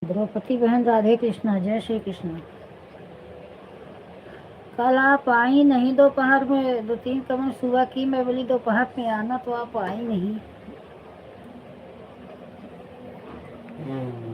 द्रौपदी बहन राधे कृष्णा, जय श्री कृष्ण। कल आप आई नहीं दोपहर में, 2-3 कमेंट सुबह की, मैं बोली दोपहर में आना तो आप आई नहीं। हम्म।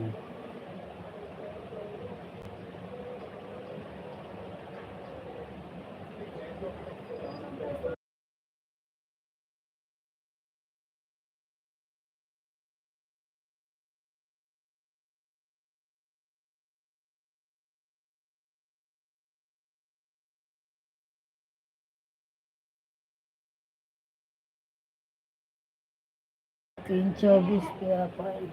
3:24 पे आप आई।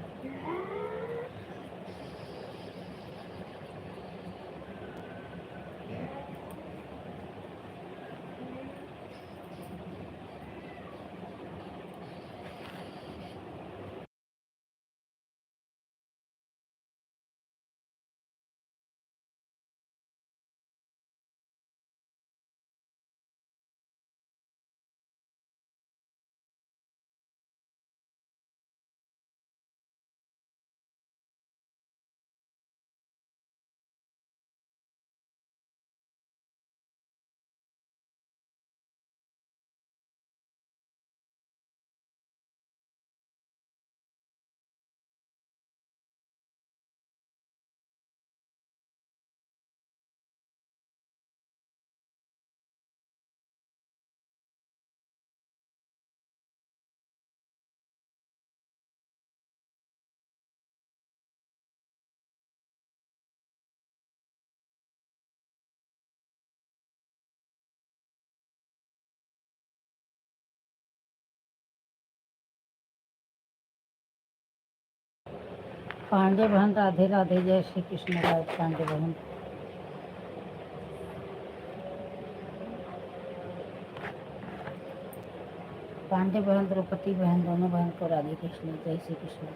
पांडे बहन राधे राधे, जय श्री कृष्ण। पांडे बहन, पांडे बहन, द्रौपदी बहन, दोनों बहन को राधे कृष्ण, जय श्री कृष्ण।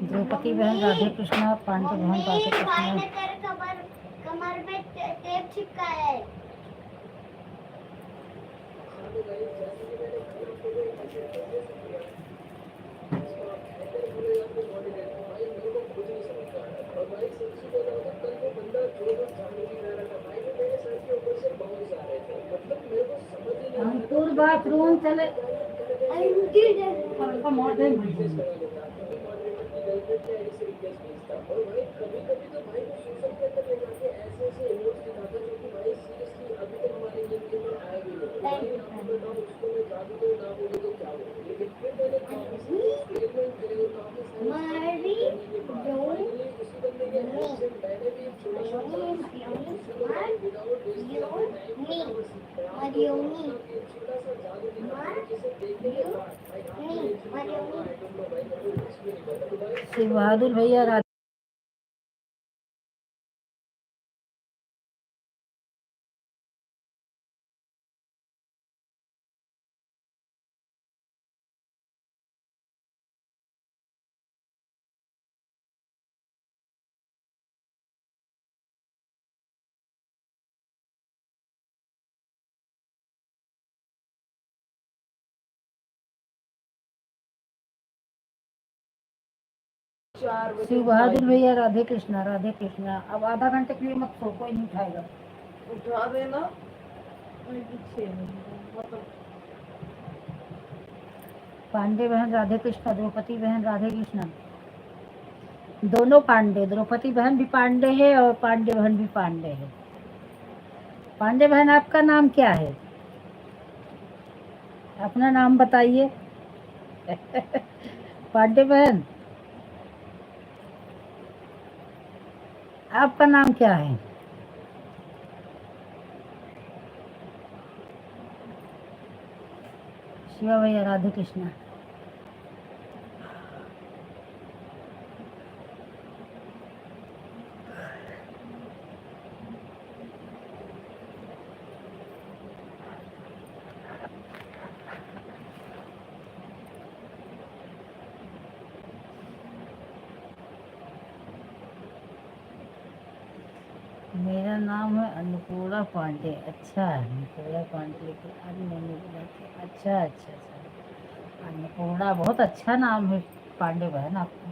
द्रौपदी बहन राधे कृष्णा, पांडे बहन राधे कृष्णा। कमर में टेप चिपकाया है। अंकुर बाथरूम चले मॉडर्न शिव बहादुर भैया राधे शिव बहादुर भैया राधे कृष्णा राधे कृष्णा। अब आधा घंटे के लिए मत सो, कोई नहीं उठाएगा। उठा देना। पांडे बहन राधे कृष्णा, द्रौपदी बहन राधे कृष्णा। दोनों पांडे, द्रौपदी बहन भी पांडे है और पांडे बहन भी पांडे है। पांडे बहन आपका नाम क्या है? अपना नाम बताइए। पांडे बहन आपका नाम क्या है? शिवा भैया राधे कृष्णा। मेरा नाम है अन्नपूर्णा पांडे। अच्छा, अन्नपूर्णा पांडे, लेकिन अब मैंने बोला कि अच्छा अच्छा अच्छा, अन्नपूर्णा बहुत अच्छा नाम है पांडे बहन आपका,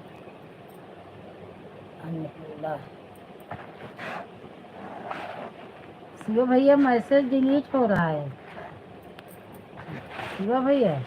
अन्नपूर्णा। शिवा भैया मैसेज डिलीट हो रहा है। शिवा भैया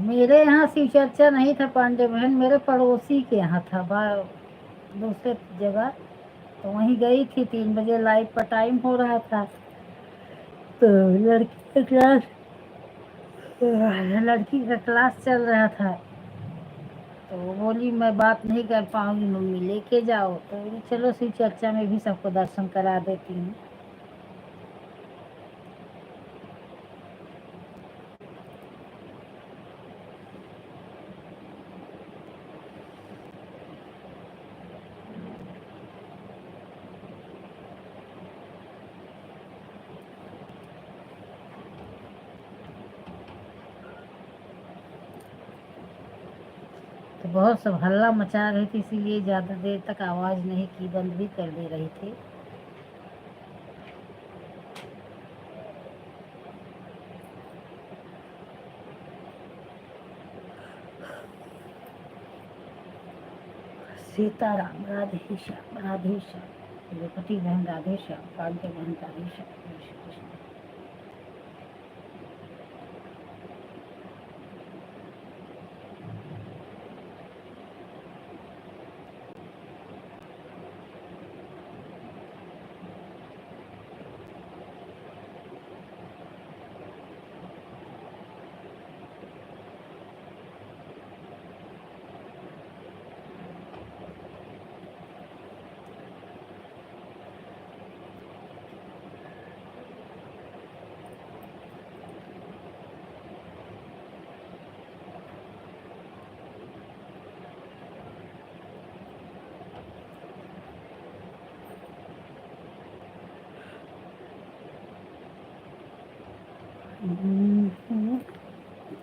मेरे यहाँ शिव चर्चा नहीं था पांडे बहन, मेरे पड़ोसी के यहाँ था, दूसरे जगह। तो वहीं गई थी, 3 बजे लाइव का टाइम हो रहा था। तो लड़की का क्लास चल रहा था। तो वो बोली मैं बात नहीं कर पाऊंगी मम्मी, लेके जाओ। तो बोली चलो शिव चर्चा में भी सबको दर्शन करा देती हूँ। तो बहुत सब हल्ला मचा रही थी, इसीलिए ज़्यादा देर तक आवाज़ नहीं की, बंद भी कर दे रही थी। सीताराम राधे श्याम राधे श्याम, द्रौपदी बहन राधे श्याम, पांडे बहन राधे श्याम, जय श्री कृष्ण।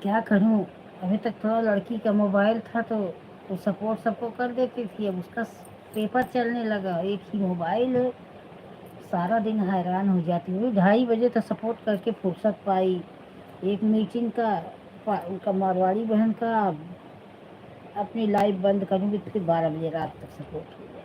क्या करूं, अभी तक थोड़ा लड़की का मोबाइल था तो सपोर्ट सबको कर देती थी। अब उसका पेपर चलने लगा, एक ही मोबाइल है, सारा दिन हैरान हो जाती हूँ। 2:30 बजे तो सपोर्ट करके फुर्सत पाई। एक मीटिंग का उनका मारवाड़ी बहन का, अपनी लाइव बंद करूँगी तो फिर 12 बजे रात तक सपोर्ट हो जाए।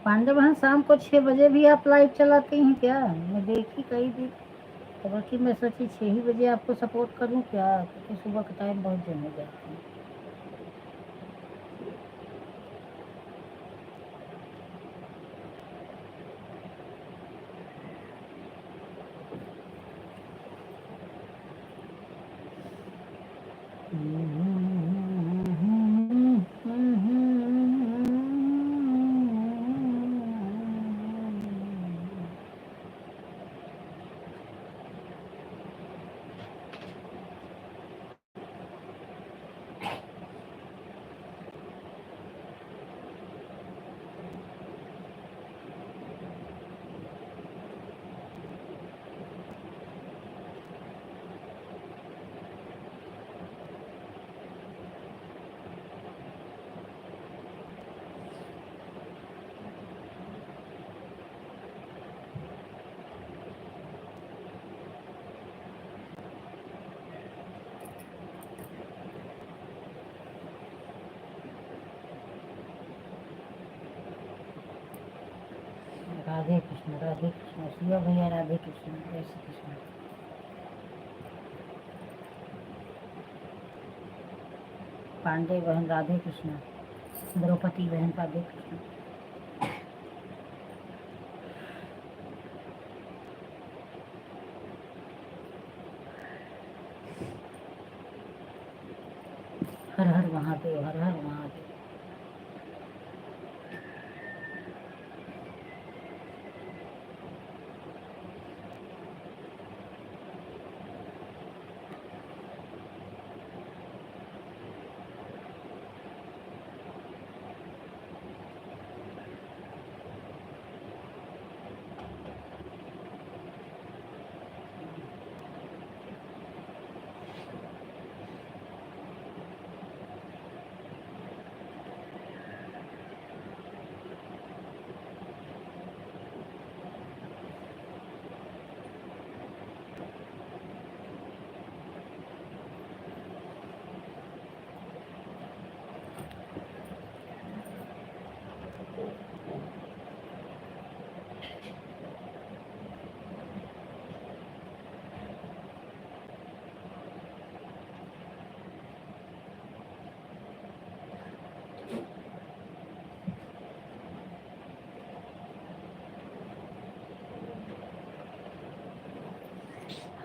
पांडे बहन, शाम को 6 बजे भी आप लाइव चलाती हैं क्या? मैं देखी कई दिन, तो बाकी मैं सोची 6 ही बजे आपको सपोर्ट करूं क्या, क्योंकि सुबह का टाइम बहुत जम हो जाता है। राधे कृष्ण, राधे कृष्ण। शिवा भैया, राधे कृष्ण, जय श्री कृष्ण। पांडे बहन, राधे कृष्ण। द्रौपदी बहन, राधे कृष्ण। हर हर महादेव, हर हर महादेव।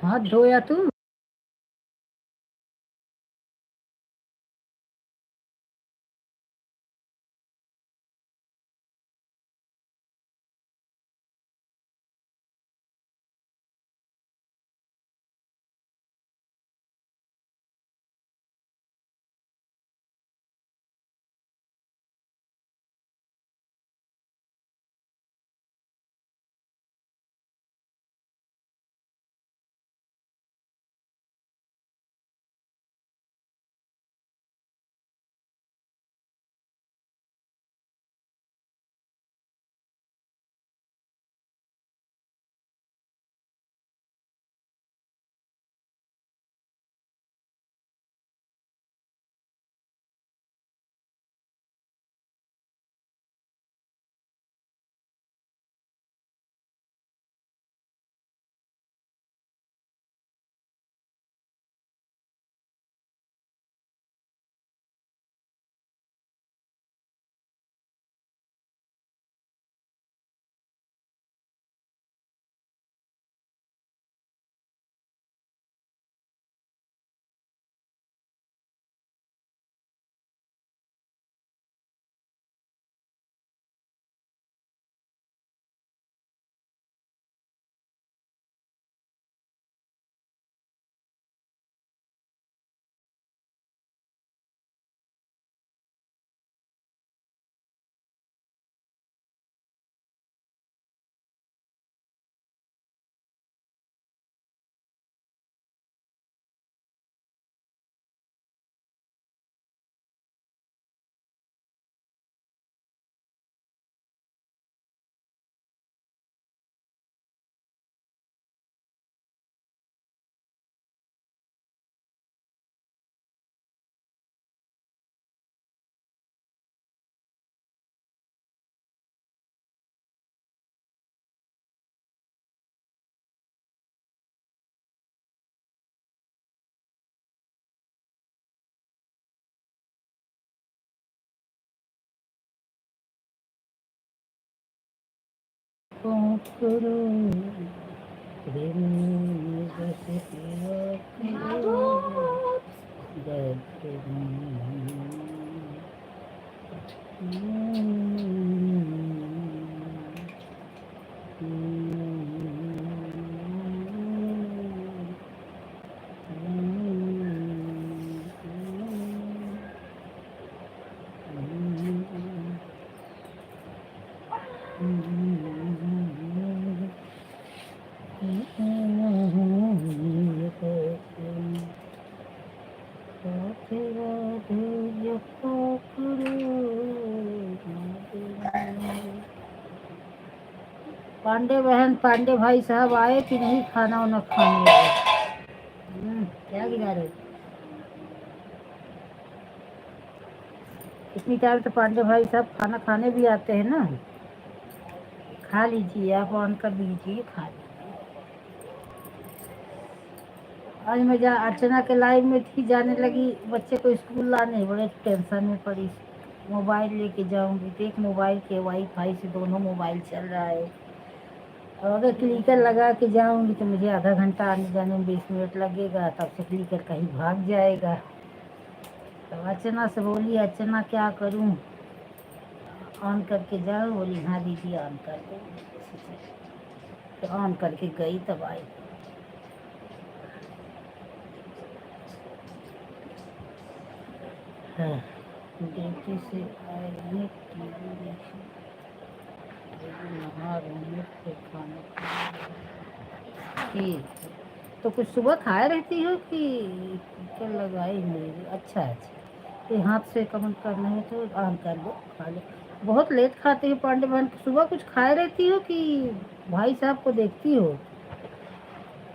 हाथ धोया तू? करो प्रेम बस पिया करो पांडे बहन पांडे भाई साहब आए कि नहीं खाना वाना खाने? क्या गिरा रहे? इतनी टाइम तो पांडे भाई साहब खाना खाने भी आते हैं ना। खा लीजिए, आप ऑन कर दीजिए, खा लीजिए। आज मैं अर्चना के लाइव में थी, जाने लगी बच्चे को स्कूल लाने, बड़े टेंशन में पड़ी। मोबाइल लेके जाऊंगी तो एक मोबाइल के वाईफाई से दोनों मोबाइल चल रहा है, और अगर क्लिकर लगा के जाऊंगी तो मुझे आधा घंटा आने जाने में 20 मिनट लगेगा, तब से क्लिकर कहीं भाग जाएगा। तो अर्चना से बोली, अर्चना क्या करूं, ऑन करके जाओ? बोली हाँ दीदी ऑन कर दो। तो ऑन करके गई, तब आई। हाँ, ड्यूटी से आए हैं, टीवी देखे, नहा रहे हैं, फिर खाना ठीक है। तो कुछ सुबह खाए रहती हो कि क्या लगाई मेरी? अच्छा अच्छा, ये हाथ से कमेंट करना है तो ऑन कर लो, खा लो। बहुत लेट खाते हो पांडे बहन, सुबह कुछ खाए रहती हो कि भाई साहब को देखती हो?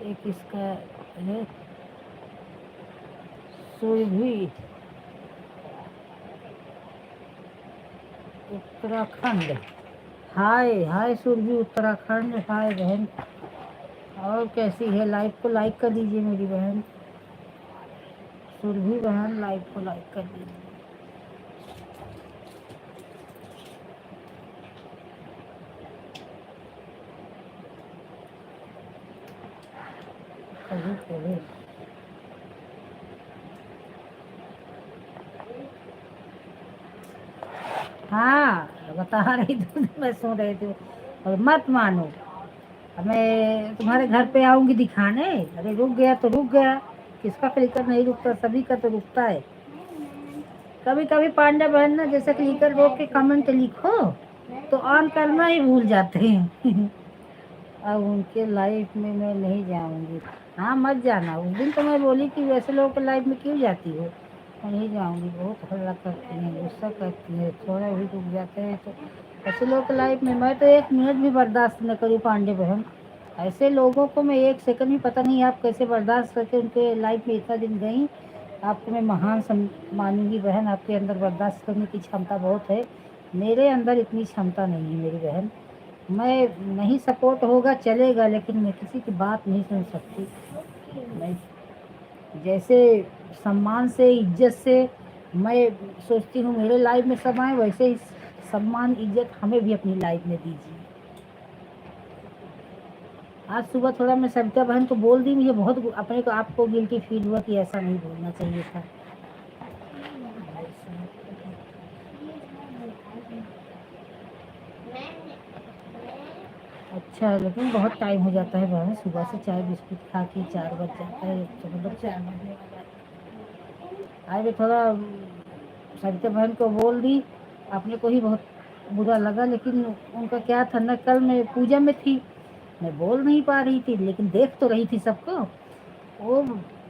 एक इसका है सुरभि उत्तराखंड। हाय हाय सुरभि उत्तराखंड, हाय बहन। और कैसी है? लाइव को लाइक कर दीजिए मेरी बहन सुरभि बहन, लाइव को लाइक कर दीजिए। कभी कभी हाँ बता रही थी, मैं सुन रही थी। और मत मानो, मैं तुम्हारे घर पे आऊंगी दिखाने। अरे रुक गया तो रुक गया, किसका क्लिकर नहीं रुकता, सभी का तो रुकता है। कभी कभी पांडे बहन ना, जैसे क्लिकर रोक के कमेंट लिखो तो ऑन करना ही भूल जाते हैं। अब उनके लाइफ में मैं नहीं जाऊंगी। हाँ मत जाना, उस दिन तो मैं बोली कि वैसे लोगों के लाइफ में क्यों जाती हो। मैं नहीं जाऊंगी, बहुत हल्ला करती हैं, गुस्सा करती है, थोड़ा भी रुक जाते हैं तो। ऐसे लोगों के लाइफ में मैं तो 1 मिनट भी बर्दाश्त न करूँ पांडे बहन। ऐसे लोगों को मैं 1 सेकंड भी, पता नहीं आप कैसे बर्दाश्त करके उनके लाइफ में इतना दिन गई। आपको मैं महान मानूंगी बहन, आपके अंदर बर्दाश्त करने की क्षमता बहुत है, मेरे अंदर इतनी क्षमता नहीं है मेरी बहन। मैं नहीं सपोर्ट होगा चलेगा, लेकिन मैं किसी की बात नहीं सुन सकती। मैं जैसे सम्मान से, इज्जत से मैं सोचती हूँ मेरे लाइफ में सब आए, वैसे ही सम्मान इज्जत हमें भी अपनी लाइफ में दीजिए। आज सुबह थोड़ा मैं सविता बहन को बोल दी, मुझे बहुत अपने को आपको गिल्टी फील हुआ कि ऐसा नहीं बोलना चाहिए था। अच्छा, लेकिन बहुत टाइम हो जाता है बहन, सुबह से चाय बिस्कुट खा के 4 बज जाता है, तो मतलब 4 बजने वाला है। आज मैं थोड़ा सरिता बहन को बोल दी, अपने को ही बहुत बुरा लगा, लेकिन उनका क्या था ना, कल मैं पूजा में थी, मैं बोल नहीं पा रही थी, लेकिन देख तो रही थी सबको। वो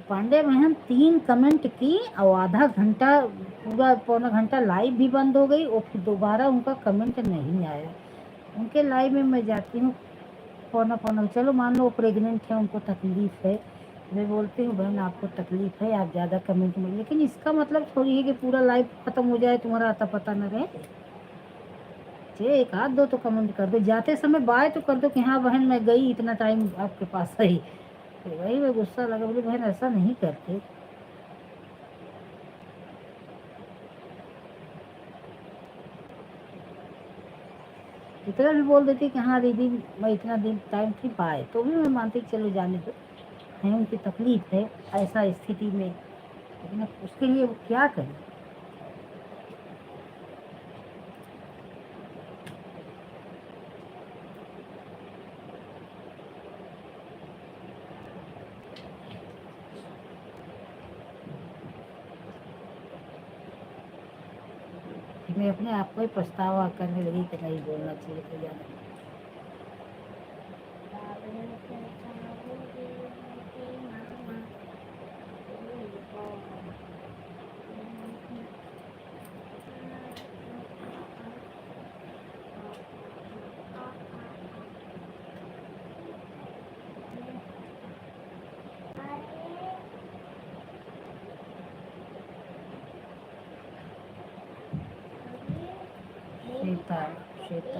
पांडे बहन 3 कमेंट की और आधा घंटा, पूरा पौना घंटा लाइव भी बंद हो गई, और फिर दोबारा उनका कमेंट नहीं आया। उनके लाइव में मैं जाती हूँ पौना पौना, चलो मान लो वो प्रेग्नेंट है, उनको तकलीफ है, मैं बोलती हूँ बहन आपको तकलीफ है, आप ज़्यादा कमेंट में, लेकिन इसका मतलब थोड़ी है कि पूरा लाइफ खत्म हो जाए, तुम्हारा आता पता न रहे। चे एक आध दो तो कमेंट कर दो, जाते समय बाय तो कर दो कि हाँ बहन मैं गई, इतना टाइम आपके पास आई। तो वही मैं गुस्सा लगा, बोली बहन ऐसा नहीं करते। इतना भी बोल देती कि हाँ दीदी मैं इतना दिन टाइम थी पाए, तो भी मैं मानती कि चलो जाने दो, है उनकी तकलीफ है ऐसा स्थिति में, लेकिन अब उसके लिए वो क्या करें। मैं अपने आप को ही पछतावा करने लगी कि नहीं बोलना चाहिए तो ज़्यादा। श्वेता श्वेता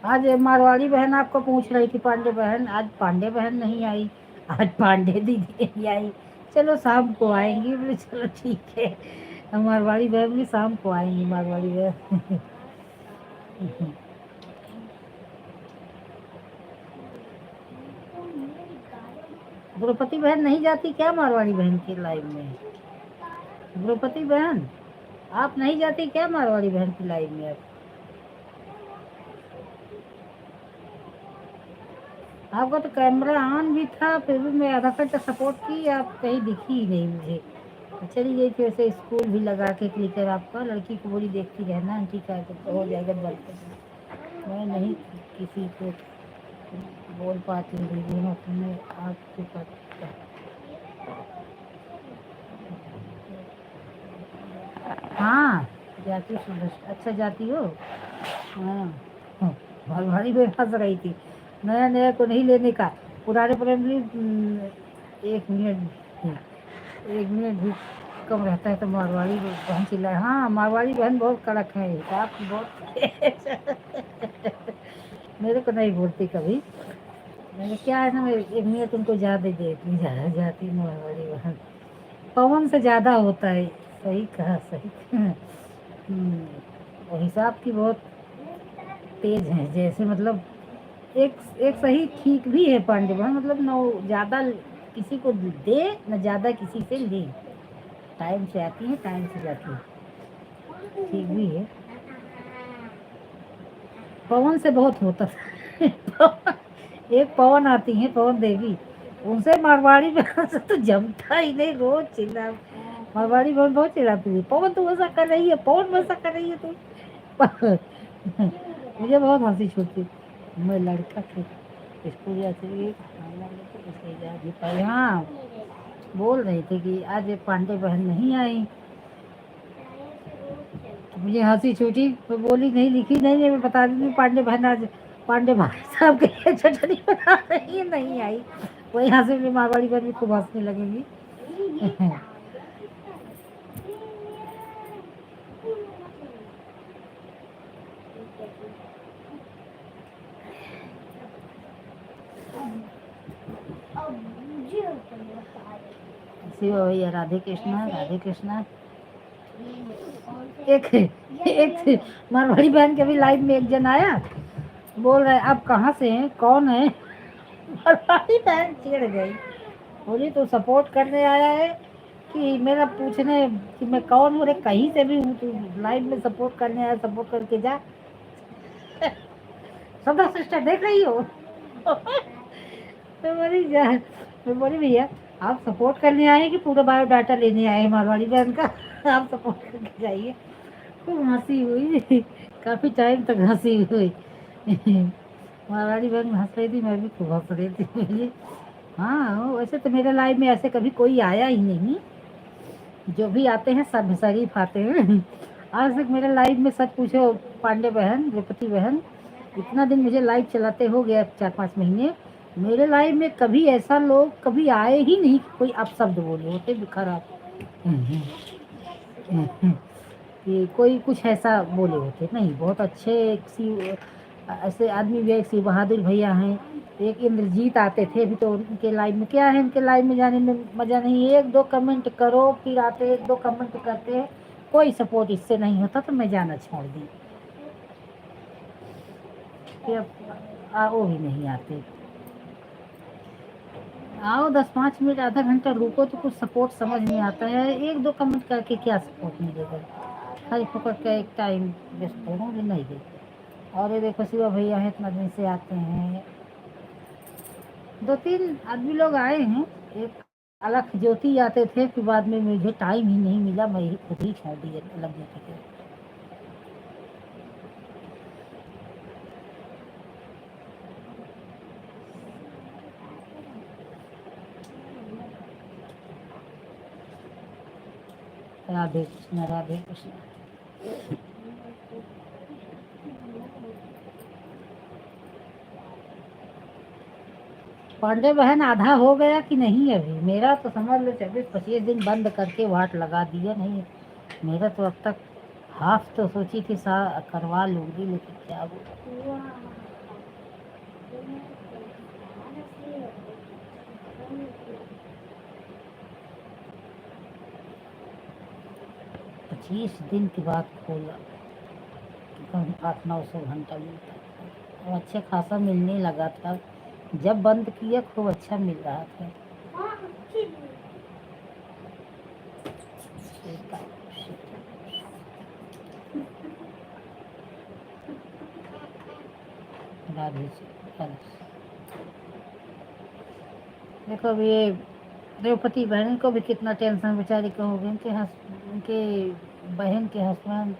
आज मारवाड़ी बहन आपको पूछ रही थी, पांडे बहन आज पांडे बहन नहीं आई, आज पांडे दीदी नहीं आई, चलो शाम को आएंगी। बोले चलो ठीक है, मारवाड़ी बहन भी शाम को आएंगी, मारवाड़ी बहन। द्रौपदी बहन नहीं जाती क्या मारवाड़ी बहन की लाइव में? द्रौपदी बहन आप नहीं जाती क्या मारवाड़ी बहन की लाइव में? आपका तो कैमरा ऑन भी था, फिर भी मैं आधा घंटा सपोर्ट की, आप कहीं दिखी ही नहीं मुझे। चली गई थी वैसे स्कूल भी लगा के क्लिकर आपका, लड़की को बोली देखती रहना आंटी का तो हो जाएगा बंद। मैं नहीं किसी को बोल पाती हूँ दीदी, मैं अपने आपके पास। हाँ जाती हूँ सुबह। अच्छा जाती हो? हाँ भारी में फंस रही थी, नया नया को नहीं लेने का, पुराने पुराने एक मिनट, एक मिनट भी कम रहता है तो मारवाड़ी बहन चिल्लाए। हाँ मारवाड़ी बहन बहुत कड़क है, आप बहुत मेरे को नहीं बोलती कभी, मैंने क्या है ना, मैं एक मिनट उनको ज़्यादा देती, ज़्यादा जाती मारवाड़ी बहन, पवन से ज़्यादा होता है। सही कहा, सही कहा। और हिसाब की बहुत तेज है, जैसे मतलब एक एक सही ठीक भी है पांडे बहन, मतलब न ज़्यादा किसी को दे न ज़्यादा किसी से ले, टाइम से आती है टाइम से जाती है, ठीक भी है। पवन से बहुत होता था। एक पवन आती है, पवन देवी, उनसे मारवाड़ी बहन से तो जमता ही नहीं, रोज चिल्ला, मारवाड़ी बहन बहुत चिल्लाती थी, पवन तू ऐसा कर रही है, पवन वैसा कर रही है तू। मुझे बहुत हंसी छूटती, मैं लड़का थे स्कूल जाते हुए खाना लेके इसलिए जा भी पाई। हाँ बोल रही थी कि आज पांडे बहन नहीं आई, तो मुझे हंसी छूटी, मैं बोली नहीं लिखी नहीं है, मैं बता दी पांडे बहन आज पांडे भाई साहब के लिए चटनी बना रही है, नहीं आई। वही हंसी में मारवाड़ी बहन भी खूब हंसने लगेगी। शिव भैया राधे कृष्णा, राधे कृष्णा। एक एक मारवाड़ी बहन के भी लाइव में एक जन आया, बोल रहे आप कहाँ से हैं, कौन है? मारवाड़ी बहन चिढ़ गई, बोली तो सपोर्ट करने आया है कि मेरा पूछने कि मैं कौन हूँ? अरे कहीं से भी हूँ, तू लाइव में सपोर्ट करने आया, सपोर्ट करके जा। सदा सिस्टर देख रही हो? मैं बोली जा, मैं बोली भैया आप सपोर्ट करने आए कि पूरा बायोडाटा लेने आए हैं मारवाड़ी बहन का? आप सपोर्ट करके जाइए। खूब हंसी हुई, काफ़ी टाइम तक हंसी हुई। मारवाड़ी बहन हंस रही थी, मैं भी खूब हंस रही थी। हाँ वैसे तो मेरे लाइफ में ऐसे कभी कोई आया ही नहीं, जो भी आते हैं सब शरीफ आते हैं। आज तक मेरे लाइफ में सच पूछो पांडे बहन, द्रौपदी बहन, इतना दिन मुझे लाइव चलाते हो गया 4-5 महीने, मेरे लाइफ में कभी ऐसा लोग कभी आए ही नहीं कि कोई अपशब्द बोले होते भी खराब, कि कोई कुछ ऐसा बोले होते नहीं। बहुत अच्छे एक ऐसे आदमी भी, एक शिव बहादुर भैया हैं, एक इंद्रजीत आते थे, अभी तो उनके लाइव में क्या है, उनके लाइव में जाने में मज़ा नहीं है, 1-2 कमेंट करो फिर आते 1-2 कमेंट करते हैं, कोई सपोर्ट इससे नहीं होता, तो मैं जाना छोड़ दी। फिर अब वो भी नहीं आते। आओ 10-5 मिनट आधा घंटा रुको तो कुछ सपोर्ट समझ नहीं आता है। 1-2 कमेंट करके क्या सपोर्ट मिलेगा? खाली फोकट का एक टाइम वेस्ट होगा भी नहीं देते। और ये देखो शिवा भैया है, इतना दिन से आते हैं। 2-3 आदमी लोग आए हैं। एक अलग ज्योति आते थे, फिर बाद में मुझे टाइम ही नहीं मिला, मैं ही खुद ही छोड़ दिए अलग ज्योति के। राधे कृष्ण राधे कृष्ण। पांडे बहन आधा हो गया कि नहीं? अभी मेरा तो समझ लो 24-25 दिन बंद करके वाट लगा दिया। नहीं मेरा तो अब तक हाफ तो सोची थी करवा लूंगी, लेकिन क्या बोला। 25 दिन के बाद खोला, 800-900 घंटा मिलता था और अच्छा खासा मिलने लगा था। जब बंद किया खूब अच्छा मिल रहा था। राधे देखो अब ये द्रौपदी बहन को भी कितना टेंशन बेचारी को हो गई। उनके बहन के हस्बैंड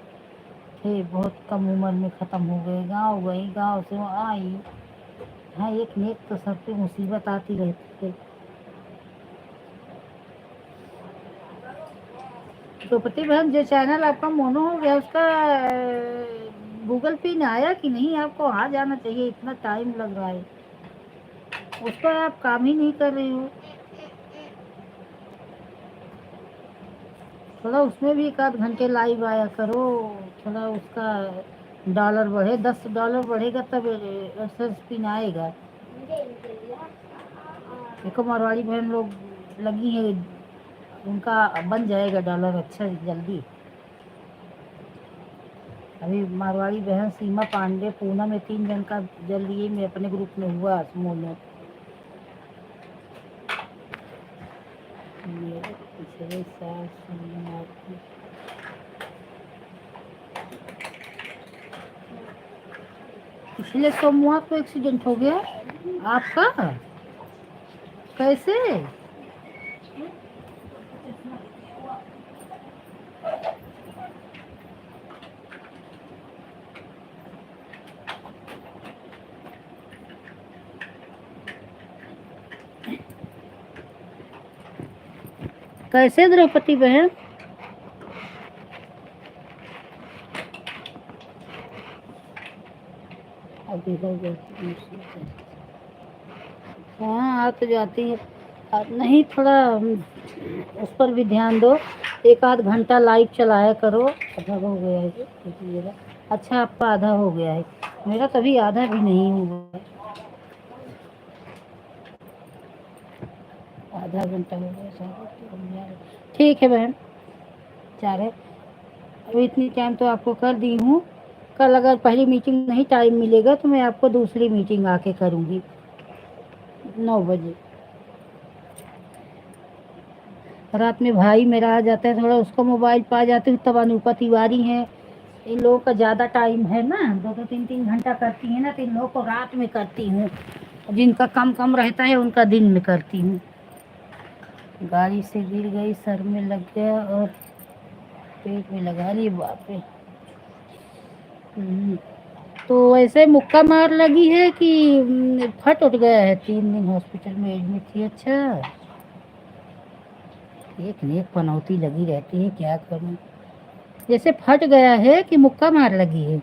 थे, बहुत कम उम्र में ख़त्म हो गए। गांव गई, गांव से आई। हाँ एक न एक तो सब पे मुसीबत आती रहती है। द्रौपदी बहन जो चैनल आपका मोनो हो गया, उसका गूगल पे आया कि नहीं? आपको आ जाना चाहिए, इतना टाइम लग रहा है उस पर, आप काम ही नहीं कर रहे हो। थोड़ा उसमें भी 1-8 घंटे लाइव आया करो, थोड़ा उसका डॉलर बढ़े। $10 बढ़ेगा तब एस आएगा। देखो मारवाड़ी बहन लोग लगी है, उनका बन जाएगा डॉलर अच्छा जल्दी। अभी मारवाड़ी बहन सीमा पांडे पूना में 3 जन का जल्दी ही में अपने ग्रुप में हुआ मोनो। पिछले साल पिछले सोमवार को एक्सीडेंट हो गया आपका? कैसे? कैसे द्रौपदी बहन? अभी हो गया। हाँ आ तो जाती है। अब नहीं थोड़ा उस पर भी ध्यान दो। 1-8 घंटा लाइव चलाया करो। आधा हो गया है देखिएगा। अच्छा आपका आधा हो गया है, मेरा कभी आधा भी नहीं हुआ। आधा घंटा हो गया। ठीक है बहन, 4 है अभी। इतनी टाइम तो आपको कर दी हूँ। कल अगर पहली मीटिंग नहीं टाइम मिलेगा तो मैं आपको दूसरी मीटिंग आके करूँगी 9 बजे। रात में भाई मेरा आ जाता है, थोड़ा उसको मोबाइल पा जाती हूँ। तब अनुपा तिवारी हैं, इन लोगों का ज़्यादा टाइम है ना, 2-2 3-3 घंटा करती है ना, तो इन लोगों को रात में करती हूँ। जिनका कम कम रहता है उनका दिन में करती हूँ। गाड़ी से गिर गई, सर में लग गया और पेट में लगा रही, बाप रे। तो ऐसे मुक्का मार लगी है कि फट उठ गया है? 3 दिन हॉस्पिटल में एडमिट थी। अच्छा एक न एक पनौती लगी रहती है, क्या करूं? जैसे फट गया है कि मुक्का मार लगी है?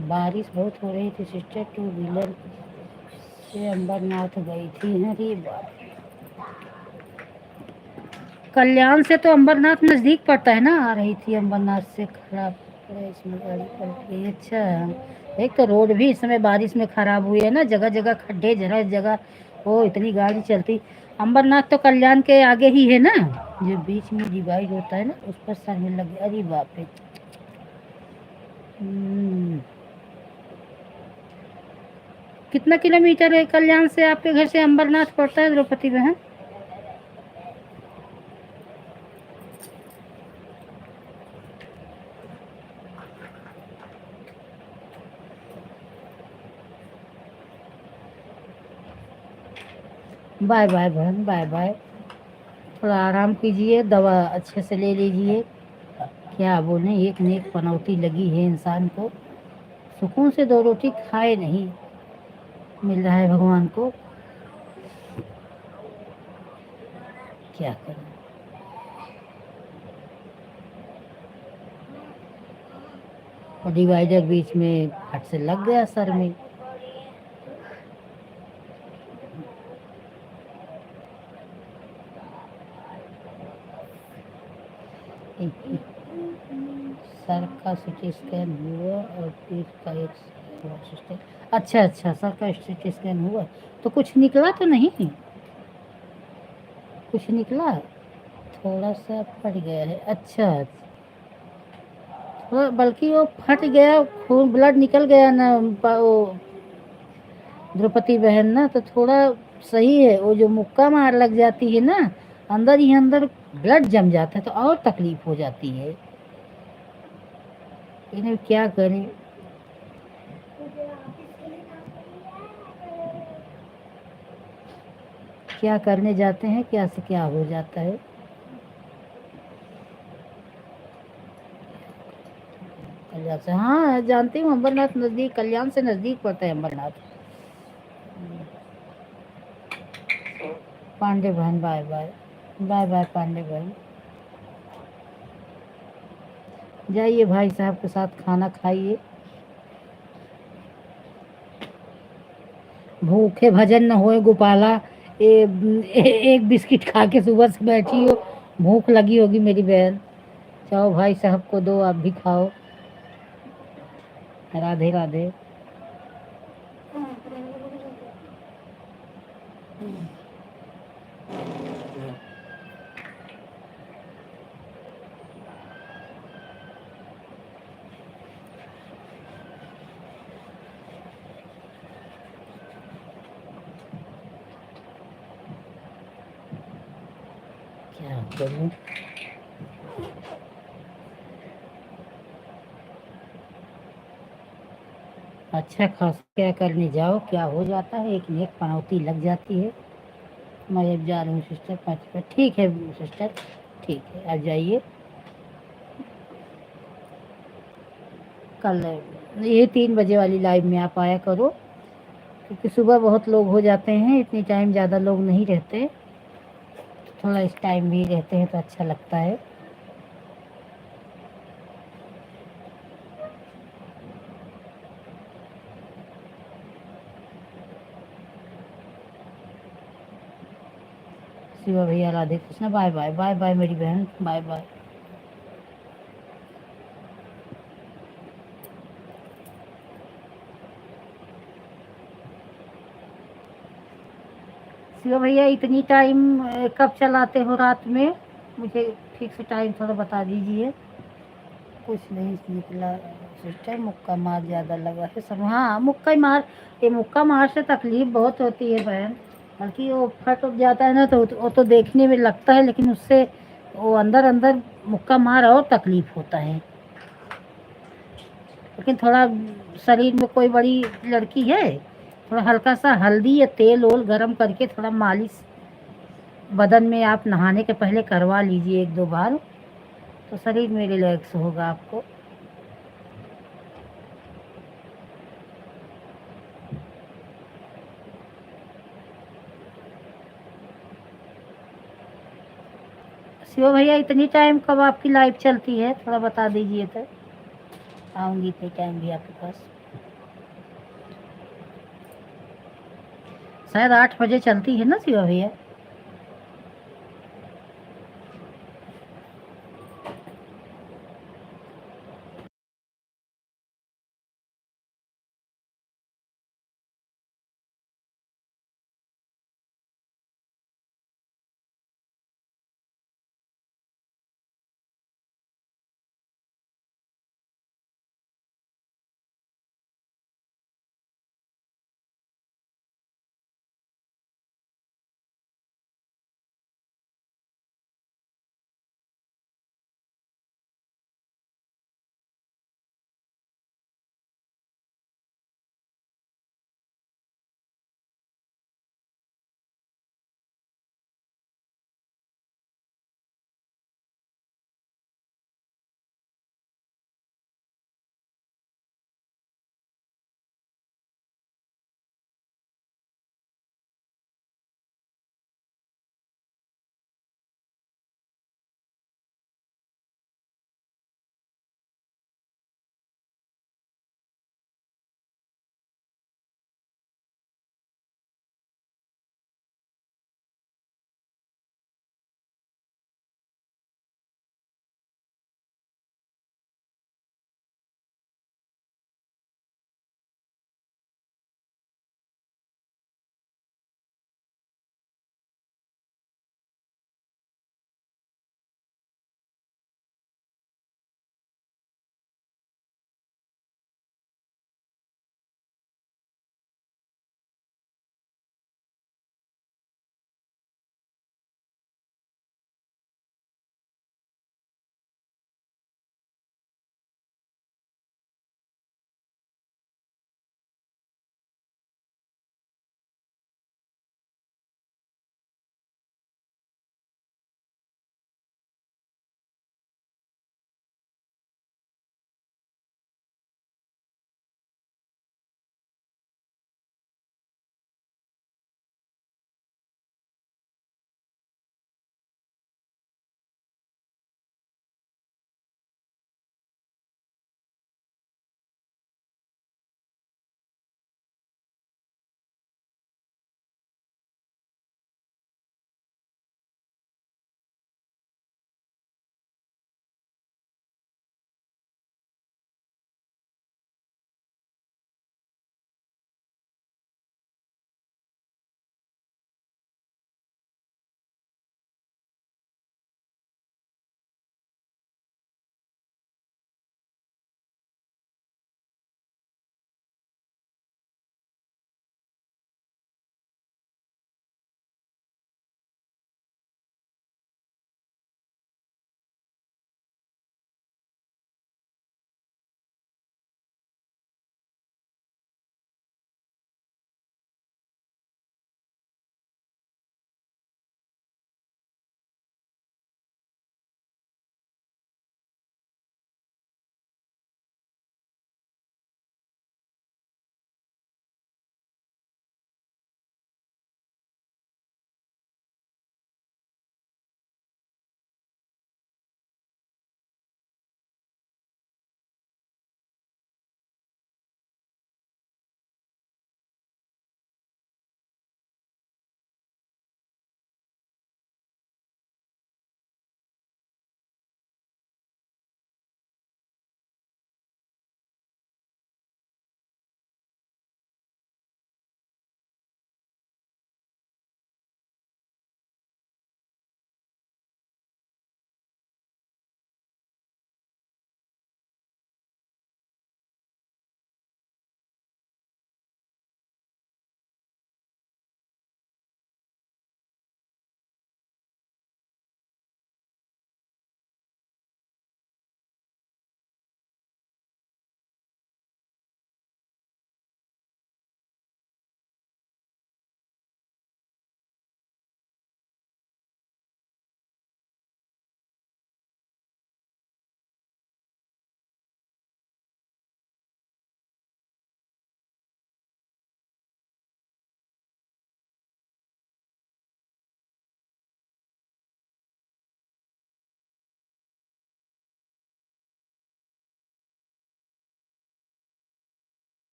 बारिश बहुत हो रही थी सिस्टर, 2 व्हीलर से अंबरनाथ गई थी। अरे बाप, कल्याण से तो अंबरनाथ नज़दीक पड़ता है ना? आ रही थी अंबरनाथ से, खराब इसमें गाड़ी पलट गई। अच्छा एक तो रोड भी इस समय बारिश में खराब हुई है ना, जगह जगह खड्डे, जगह जगह वो इतनी गाड़ी चलती। अंबरनाथ तो कल्याण के आगे ही है ना, जो बीच में डिवाइड होता है ना, उस पर सर में लग गया। अरे बाप रे। हम्म, कितना किलोमीटर है कल्याण से आपके घर से अंबरनाथ पड़ता है द्रौपदी बहन? बाय बाय बहन, बाय बाय। थोड़ा आराम कीजिए, दवा अच्छे से ले लीजिए। क्या बोलें, एक न एक पनौती लगी है इंसान को। सुकून से दो रोटी खाए नहीं मिल रहा है भगवान को। क्या करें। और डिवाइडर बीच में फट से लग गया सर में। सर का सीटी स्कैन हुआ और पीठ का एक। अच्छा अच्छा, सर का सीटी स्कैन हुआ तो कुछ निकला तो नहीं? कुछ निकला? थोड़ा सा फट गया है। अच्छा, बल्कि वो फट गया, खून ब्लड निकल गया ना वो द्रौपदी बहन ना, तो थोड़ा सही है। वो जो मुक्का मार लग जाती है ना, अंदर ही अंदर ब्लड जम जाता है तो और तकलीफ हो जाती है। इन्हें क्या करें। क्या करने जाते हैं, क्या से क्या हो जाता है। कल्याण से, हाँ जानती हूँ, अम्बरनाथ नजदीक, कल्याण से नजदीक पड़ता है अम्बरनाथ। पांडे बहन bye bye, bye bye Pandey बहन। जाइए भाई साहब के साथ खाना खाइए। भूखे भजन न होए गोपाला। एक बिस्किट खा के सुबह से बैठी हो, भूख लगी होगी मेरी बहन। जाओ भाई साहब को दो, आप भी खाओ। राधे राधे। क्या करूं। अच्छा खास क्या करने जाओ क्या हो जाता है, एक न एक पनौती लग जाती है। मैं अब जा रही हूँ सिस्टर, 5 मिनट। ठीक है सिस्टर, ठीक है, आप जाइए। कल ये 3 बजे वाली लाइव में आप आया करो, क्योंकि सुबह बहुत लोग हो जाते हैं, इतनी टाइम ज़्यादा लोग नहीं रहते। थोड़ा इस टाइम भी रहते हैं तो अच्छा लगता है। शिवा भैया, Radhe Krishna, bye bye, bye bye मेरी बहन, बाय बाय। शिवा भैया, इतनी टाइम कब चलाते हो रात में? मुझे ठीक से टाइम थोड़ा बता दीजिए। कुछ नहीं निकला सिस्टर, मुक्का मार ज़्यादा लगा है सब। हाँ मुक्का ही मार, ये मुक्का मार से तकलीफ बहुत होती है बहन। बल्कि वो फट उठ जाता है ना, तो वो तो देखने में लगता है, लेकिन उससे वो अंदर अंदर मुक्का मार और तकलीफ होता है। लेकिन थोड़ा शरीर में कोई बड़ी लड़की है, थोड़ा हल्का सा हल्दी या तेल ओल गरम करके थोड़ा मालिश बदन में आप नहाने के पहले करवा लीजिए 1-2 बार, तो शरीर में रिलैक्स होगा आपको। शिव भैया, इतनी टाइम कब आपकी लाइव चलती है, थोड़ा बता दीजिए तो आऊँगी इतनी टाइम भी आपके पास। शायद 8 बजे चलती है ना शिवा भैया?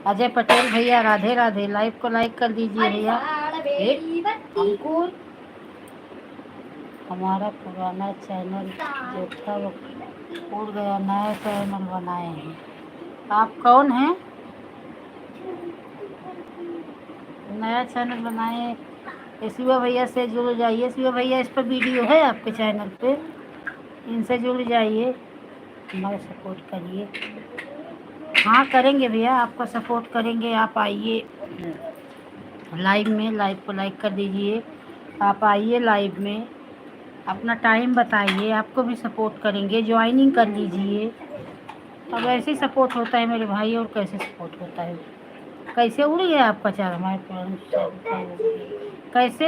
अजय पटेल भैया राधे राधे। लाइव को लाइक कर दीजिए भैया। अंकुर, हमारा पुराना चैनल जो था वो उड़ गया, नया चैनल बनाए हैं। आप कौन हैं? नया चैनल बनाए शिवा भैया से जुड़ जाइए। शिवा भैया इस पर वीडियो है आपके चैनल पे, इनसे जुड़ जाइए, हमारा सपोर्ट करिए। हाँ करेंगे भैया, आपका सपोर्ट करेंगे। आप आइए लाइव में, लाइव को लाइक कर दीजिए। आप आइए लाइव में, अपना टाइम बताइए, आपको भी सपोर्ट करेंगे। ज्वाइनिंग कर लीजिए। अब ऐसे ही सपोर्ट होता है मेरे भाई, और कैसे सपोर्ट होता है? कैसे उड़ गया आपका चार? हमारे कैसे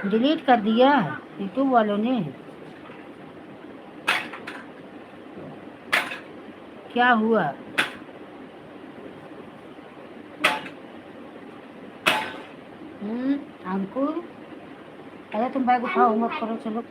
डिलीट कर दिया यूट्यूब वालों ने? क्या हुआ? अंकुर, अरे तुम बैग उठाओ, मत करो, चलो।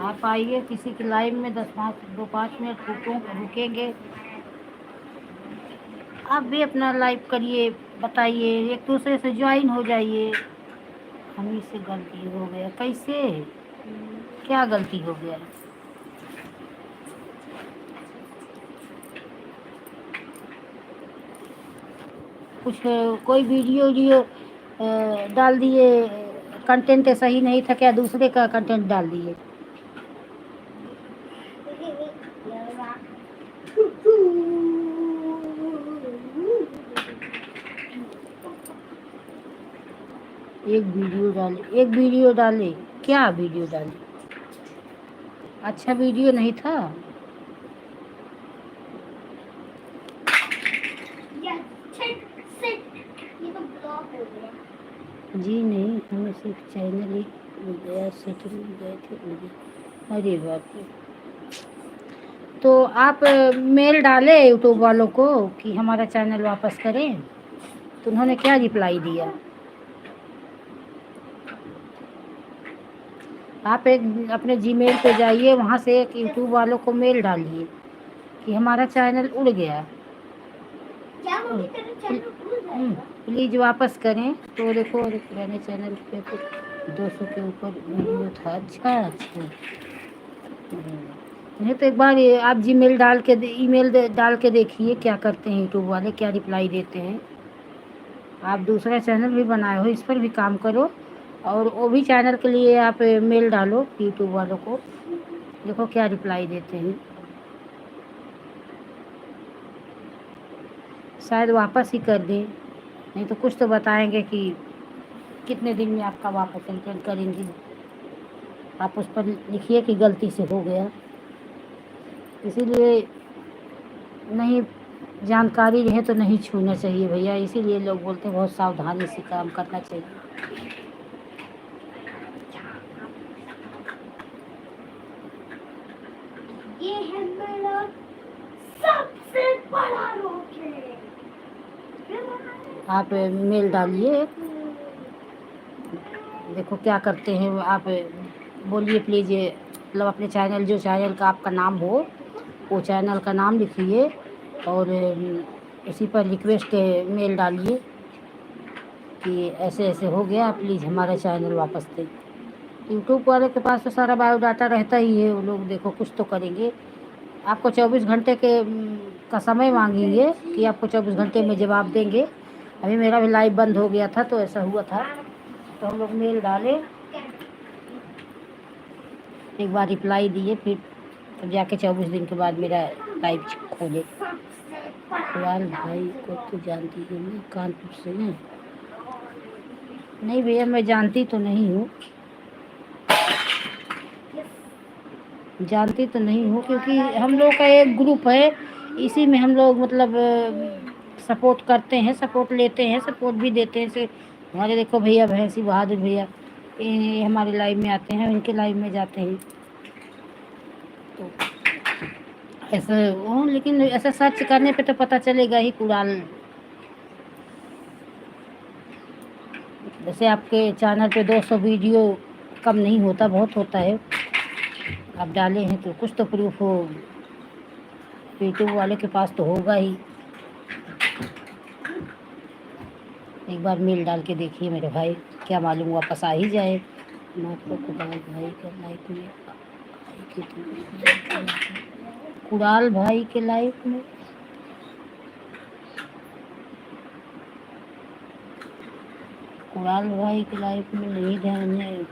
आप आइए किसी की लाइव में 2-5 मिनट रुकेंगे। आप भी अपना लाइव करिए, बताइए, एक दूसरे से ज्वाइन हो जाइए। हम से गलती हो गया, कैसे? क्या गलती हो गया? कुछ कोई वीडियो डाल दिए, कंटेंट सही नहीं था क्या? दूसरे का कंटेंट डाल दिए। एक वीडियो डाले, क्या वीडियो डाले? अच्छा वीडियो नहीं था। जी नहीं, हमें सिर्फ चैनल ही मिल गया, सेटिंग में गए थे। अरे बाप रे। तो आप मेल डाले यूट्यूब वालों को कि हमारा चैनल वापस करें, तो उन्होंने क्या रिप्लाई दिया? आप एक अपने जीमेल पे जाइए, वहाँ से एक यूट्यूब वालों को मेल डालिए कि हमारा चैनल उड़ गया, प्लीज़ वापस करें। तो देखो, पुराने चैनल पे तो 200 के ऊपर वीडियो था। अच्छा। नहीं तो एक बार आप जीमेल डाल के ईमेल डाल के देखिए क्या करते हैं यूट्यूब वाले, क्या रिप्लाई देते हैं। आप दूसरा चैनल भी बनाए हो, इस पर भी काम करो, और वो भी चैनल के लिए आप मेल डालो यूट्यूब वालों को, देखो क्या रिप्लाई देते हैं। शायद वापस ही कर दें, नहीं तो कुछ तो बताएंगे कि कितने दिन में आपका वापस रिटर्न करेंगे। आप उस पर लिखिए कि गलती से हो गया। इसीलिए नहीं जानकारी रहे तो नहीं छूना चाहिए भैया, इसीलिए लोग बोलते हैं बहुत सावधानी से काम करना चाहिए। ये है मेरा सबसे बड़ा रॉकेट। आप मेल डालिए, देखो क्या करते हैं। आप बोलिए प्लीज़, मतलब अपने चैनल, जो चैनल का आपका नाम हो, वो चैनल का नाम लिखिए, और इसी पर रिक्वेस्ट मेल डालिए कि ऐसे ऐसे हो गया, प्लीज़ हमारा चैनल वापस दें। यूट्यूब वाले के पास तो सारा बायोडाटा रहता ही है, वो लोग देखो कुछ तो करेंगे। आपको 24 घंटे का समय मांगेंगे कि आपको 24 घंटे में जवाब देंगे। अभी मेरा भी लाइव बंद हो गया था तो ऐसा हुआ था, तो हम लोग मेल डाले, एक बार रिप्लाई दिए, फिर तब जाके 24 दिन के बाद मेरा लाइव खोले। इकबाल भाई को तो जानती हूँ मैं, कानपुर से हैं। नहीं भैया, मैं जानती तो नहीं हूँ, क्योंकि हम लोग का एक ग्रुप है, इसी में हम लोग मतलब सपोर्ट करते हैं, सपोर्ट लेते हैं, सपोर्ट भी देते हैं। से हमारे देखो भैया भैंसी बहादुर भैया, ये हमारे लाइव में आते हैं, इनके लाइव में जाते हैं, तो ऐसा लेकिन ऐसा सर्च करने पे तो पता चलेगा ही कुणाल जैसे आपके चैनल पे 200 वीडियो कम नहीं होता, बहुत होता है। आप डाले हैं तो कुछ तो प्रूफ हो, यूट्यूब वाले के पास तो होगा ही। एक बार मेल डाल के देखिए मेरे भाई, क्या मालूम वापस आ ही जाए। कुणाल भाई के लाइफ में कुणाल भाई के लाइफ में नहीं ध्यान है,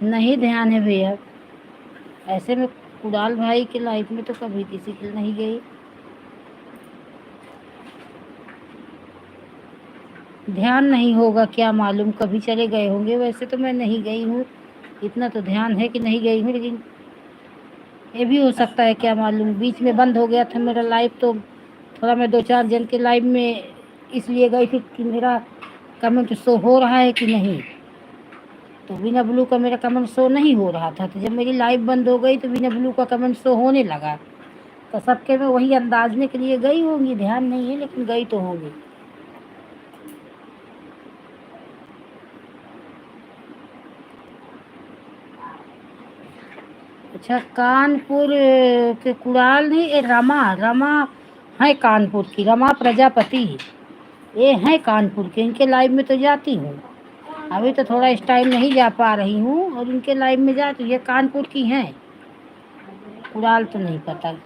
नहीं ध्यान है भैया। ऐसे में कुणाल भाई के लाइफ में तो कभी किसी की नहीं गई। ध्यान नहीं होगा क्या मालूम, कभी चले गए होंगे। वैसे तो मैं नहीं गई हूँ, इतना तो ध्यान है कि नहीं गई हूँ, लेकिन ये भी हो सकता है, क्या मालूम। बीच में बंद हो गया था मेरा लाइव, तो थोड़ा मैं 2-4 जन के लाइव में इसलिए गई थी कि मेरा कमेंट शो हो रहा है कि नहीं। तो बिना ब्लू का मेरा कमेंट शो नहीं हो रहा था, तो जब मेरी लाइव बंद हो गई तो बिना ब्लू का कमेंट शो होने लगा। तो सबके मैं वही अंदाजने के लिए गई होंगी, ध्यान नहीं है लेकिन गई तो होंगी। अच्छा, कानपुर के कुणाल नहीं, ये रमा रमा है कानपुर की, रमा प्रजापति ये हैं कानपुर के। इनके लाइव में तो जाती हूँ, अभी तो थोड़ा इस टाइम नहीं जा पा रही हूँ, और इनके लाइव में जाती हूँ। ये कानपुर की हैं, कुणाल तो नहीं पता।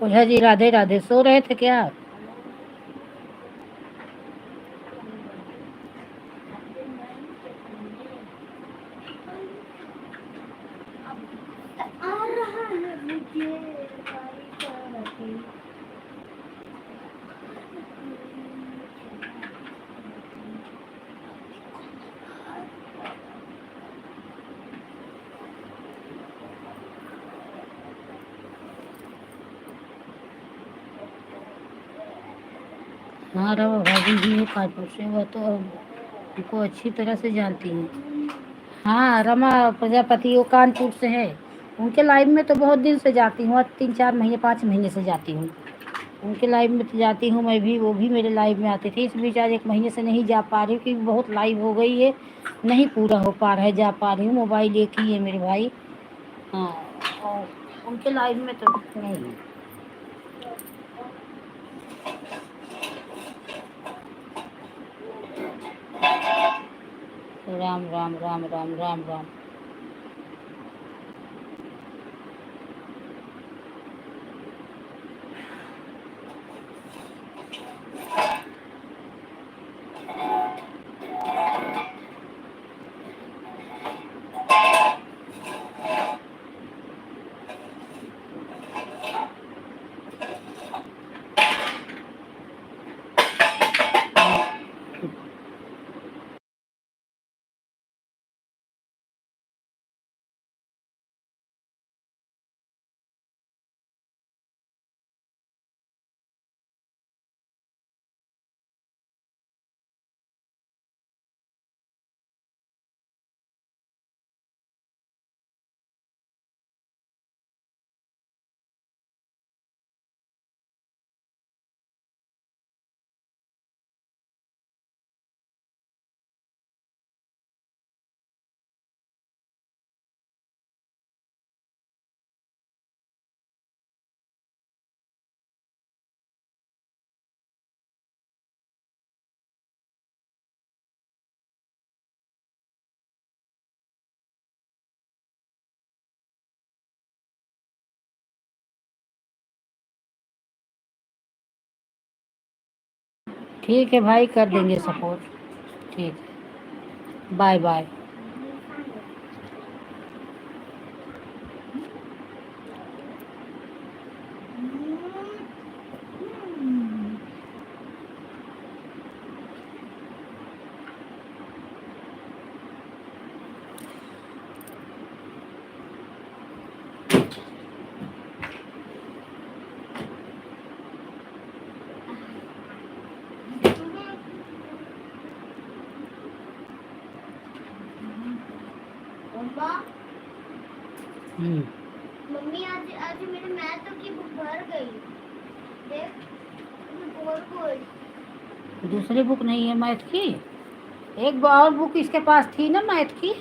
ओझा जी राधे राधे, सो रहे थे क्या? आ रहा है मुझे बाई। हाँ, रमा भाभी जी है कानपुर से, वह तो उनको अच्छी तरह से जानती हैं। हाँ, रमा प्रजापति वो कानपुर से है। उनके लाइव में तो बहुत दिन से जाती हूँ, 3-4 महीने 5 महीने से जाती हूँ। उनके लाइव में तो जाती हूँ मैं भी, वो भी मेरे लाइव में आते थे। इस बीच आज 1 महीने से नहीं जा पा रही हूँ, क्योंकि बहुत लाइव हो गई है, नहीं पूरा हो पा रहा है, जा पा रही हूँ। मोबाइल एक ही है मेरे भाई। हाँ, और उनके लाइव में तो नहीं। राम राम राम राम राम राम। ठीक है भाई, कर देंगे सपोर्ट। ठीक है, बाय बाय। मम्मा हम्म, मम्मी आज आज मेरे मैथ की बुक भर गई। देख गोल गोल। दूसरी बुक नहीं है मैथ की? एक और बुक इसके पास थी ना मैथ की।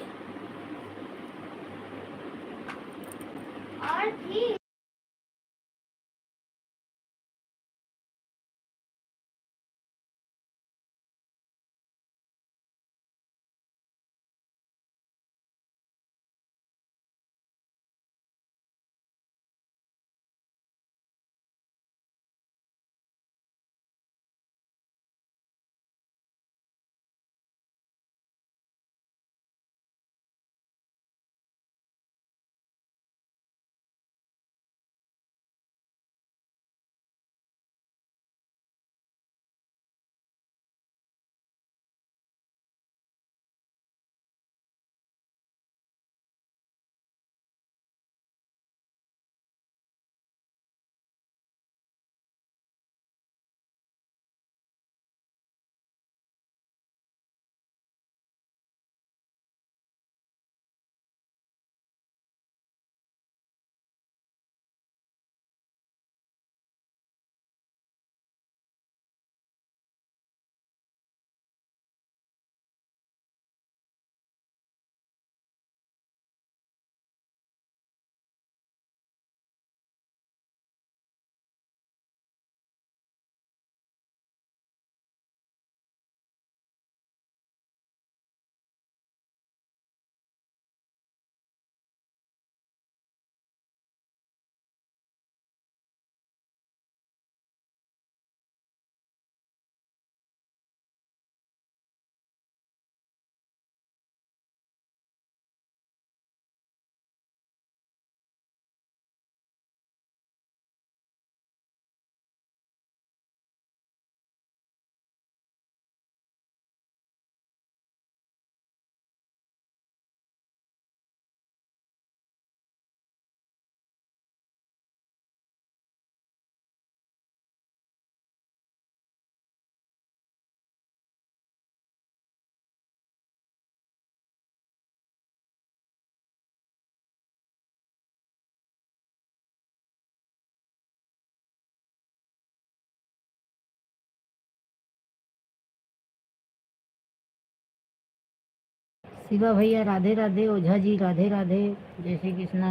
और थी। शिवा भैया राधे राधे, ओझा जी राधे राधे, जय श्री कृष्णा।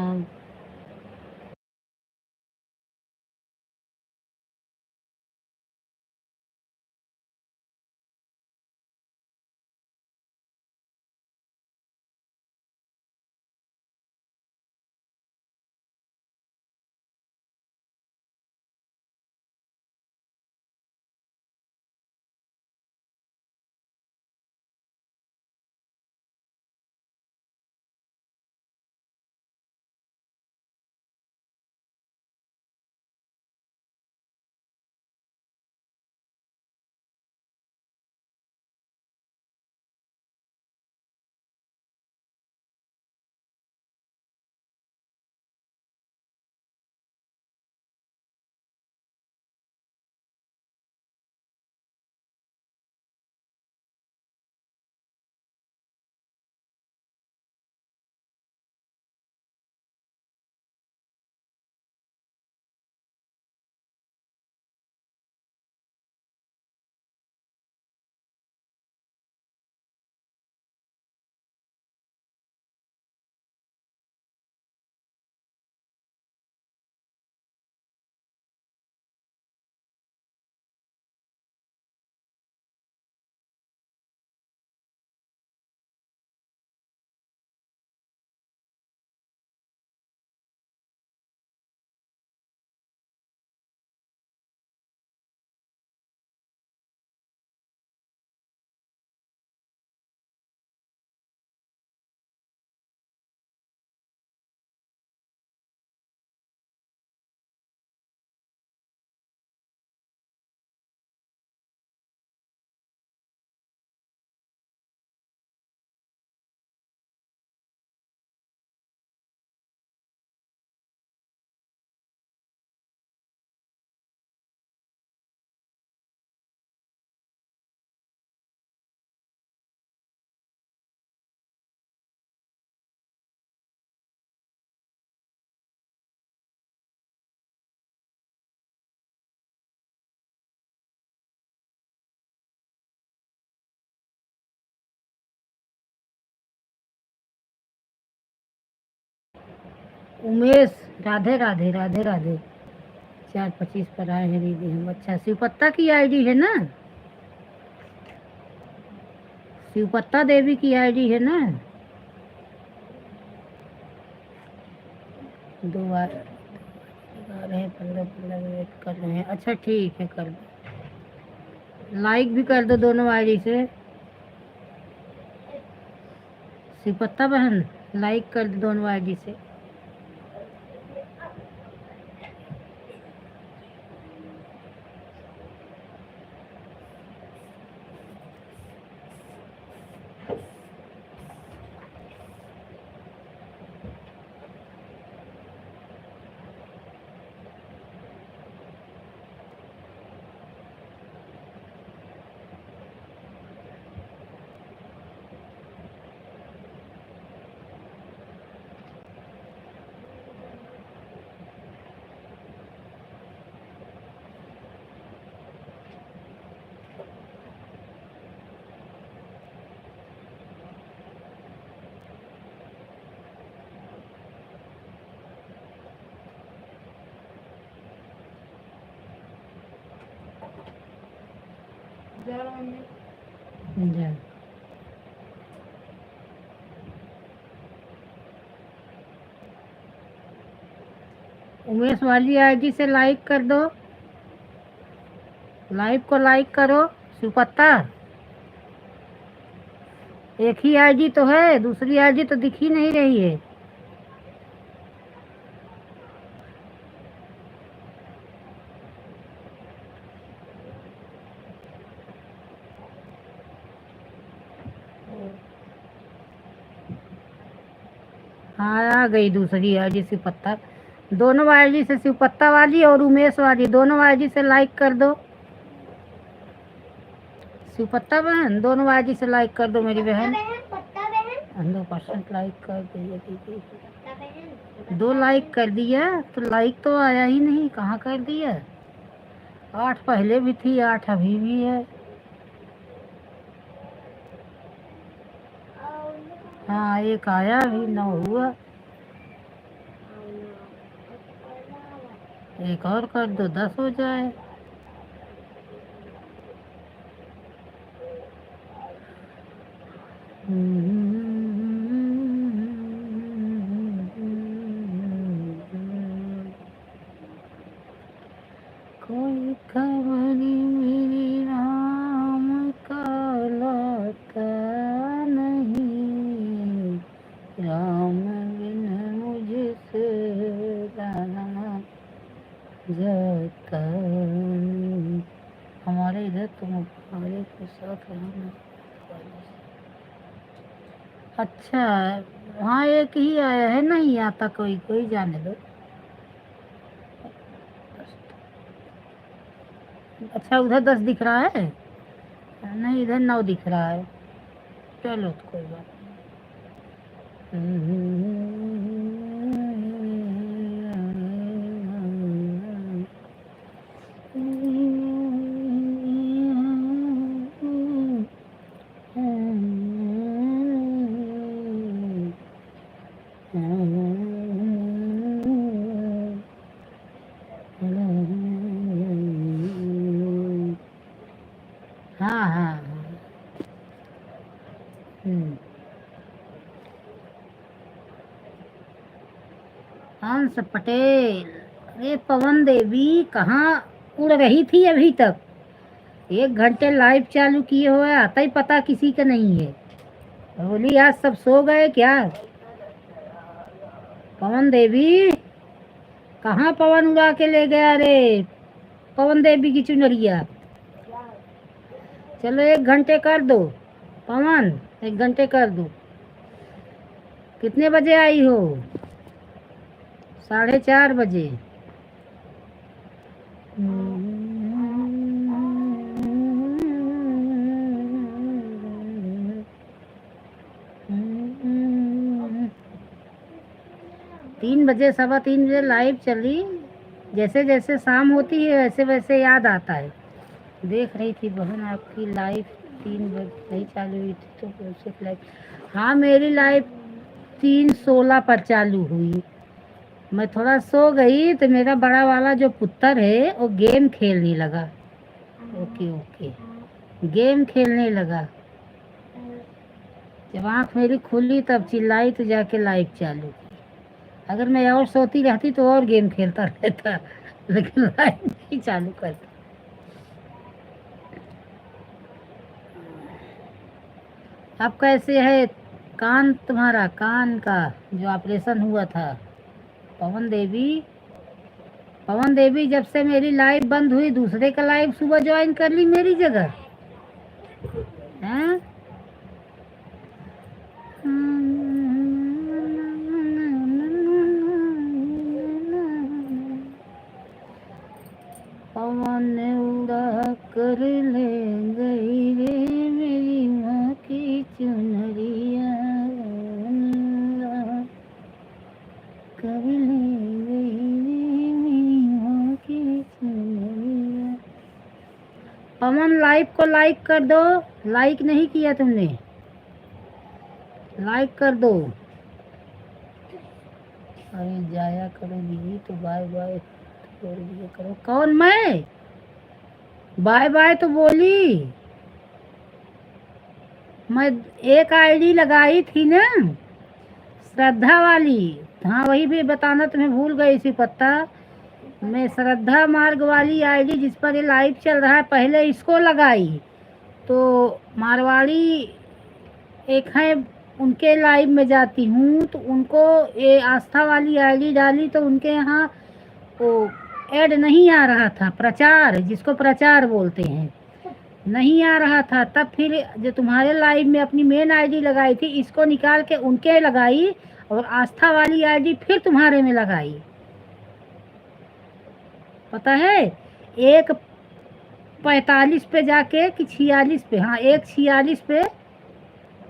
उमेश, राधे राधे राधे राधे। 4:25 पर आए हैं दीदी हम। अच्छा, शिवपत्ता की आईडी है ना? शिवपत्ता देवी की आईडी है ना? 2 आ रहे हैं, 15 मिनट कर रहे हैं। अच्छा ठीक है, कर दो। लाइक भी कर दो दोनों आईडी से। शिवपत्ता बहन लाइक कर दो दोनों आईडी से। जा। उमेश वाली आईडी से लाइक कर दो। लाइव को लाइक करो। शिवपत्ता एक ही आईडी तो है, दूसरी आईडी तो दिख ही नहीं रही है। हाँ, आ गई दूसरी आईडी शिवपत्ता। दोनों आईडी से, शिवपत्ता वाली और उमेश वाली, दोनों आईडी से लाइक कर दो। शिवपत्ता बहन दोनों आईडी से लाइक कर दो मेरी बहन। 100% लाइक कर दिया दीदी। 2 लाइक कर दिया तो लाइक तो आया ही नहीं, कहाँ कर दिया? 8 पहले भी थी, 8 अभी भी है। हाँ, एक आया, अभी 9 हुआ। एक और कर दो, 10 हो जाए। कोई खबर मेरी राम का लाता नहीं, राम बिन मुझसे रहा जाता नहीं। हमारे इधर तुम हमारे के साथ रहना। अच्छा, हाँ एक ही आया है, नहीं आता कोई कोई, जाने दो। अच्छा, उधर 10 दिख रहा है, नहीं इधर 9 दिख रहा है। चलो तो कोई बात हाँ हाँ हाँ। हंस पटेल, अरे पवन देवी कहाँ उड़ रही थी अभी तक? 1 घंटे लाइव चालू किए हुए, आता ही पता किसी का नहीं है। बोली आज सब सो गए क्या? पवन देवी कहाँ पवन उड़ा के ले गया रे? पवन देवी की चुनरिया। चलो 1 घंटे कर दो पवन, 1 घंटे कर दो। कितने बजे आई हो? 4:30 बजे। तीन बजे, 3:15 लाइव चली। जैसे जैसे शाम होती है वैसे वैसे याद आता है। देख रही थी बहन आपकी लाइव 3 बजे नहीं चालू हुई थी तो सिर्फ लाइव। हाँ, मेरी लाइव 3:16 पर चालू हुई। मैं थोड़ा सो गई तो मेरा बड़ा वाला जो पुत्र है वो गेम खेलने लगा। ओके ओके, गेम खेलने लगा। जब आँख मेरी खुली तब चिल्लाई तो जाके लाइट चालू की। अगर मैं और सोती रहती तो और गेम खेलता रहता, लेकिन लाइट नहीं चालू करता। अब कैसे है कान तुम्हारा, कान का जो ऑपरेशन हुआ था? पवन देवी, पवन देवी जब से मेरी लाइव बंद हुई दूसरे का लाइव सुबह ज्वाइन कर ली मेरी जगह। हैं? पवन उड़ा कर ले गई रे मेरी माँ की चुनरिया, कर ले गई रे मेरी माँ की चुनरिया। पवन लाइव को लाइक कर दो, लाइक नहीं किया तुमने, लाइक कर दो। अरे जाया करो दीदी, तो बाय बाय छोड़ दिया करो। कौन मैं? बाय बाय तो बोली मैं। एक आईडी लगाई थी ना, श्रद्धा वाली। हाँ वही भी बताना तुम्हें भूल गई थी पत्ता। मैं श्रद्धा मार्ग वाली आईडी जिस पर ये लाइव चल रहा है पहले इसको लगाई, तो मारवाड़ी एक है उनके लाइव में जाती हूँ तो उनको ये आस्था वाली आईडी डाली तो उनके यहाँ वो ऐड नहीं आ रहा था, प्रचार जिसको प्रचार बोलते हैं नहीं आ रहा था। तब फिर जो तुम्हारे लाइव में अपनी मेन आईडी लगाई थी इसको निकाल के उनके लगाई और आस्था वाली आईडी फिर तुम्हारे में लगाई। पता है, एक 45 पे जाके कि 46 पे, हाँ एक 46 पे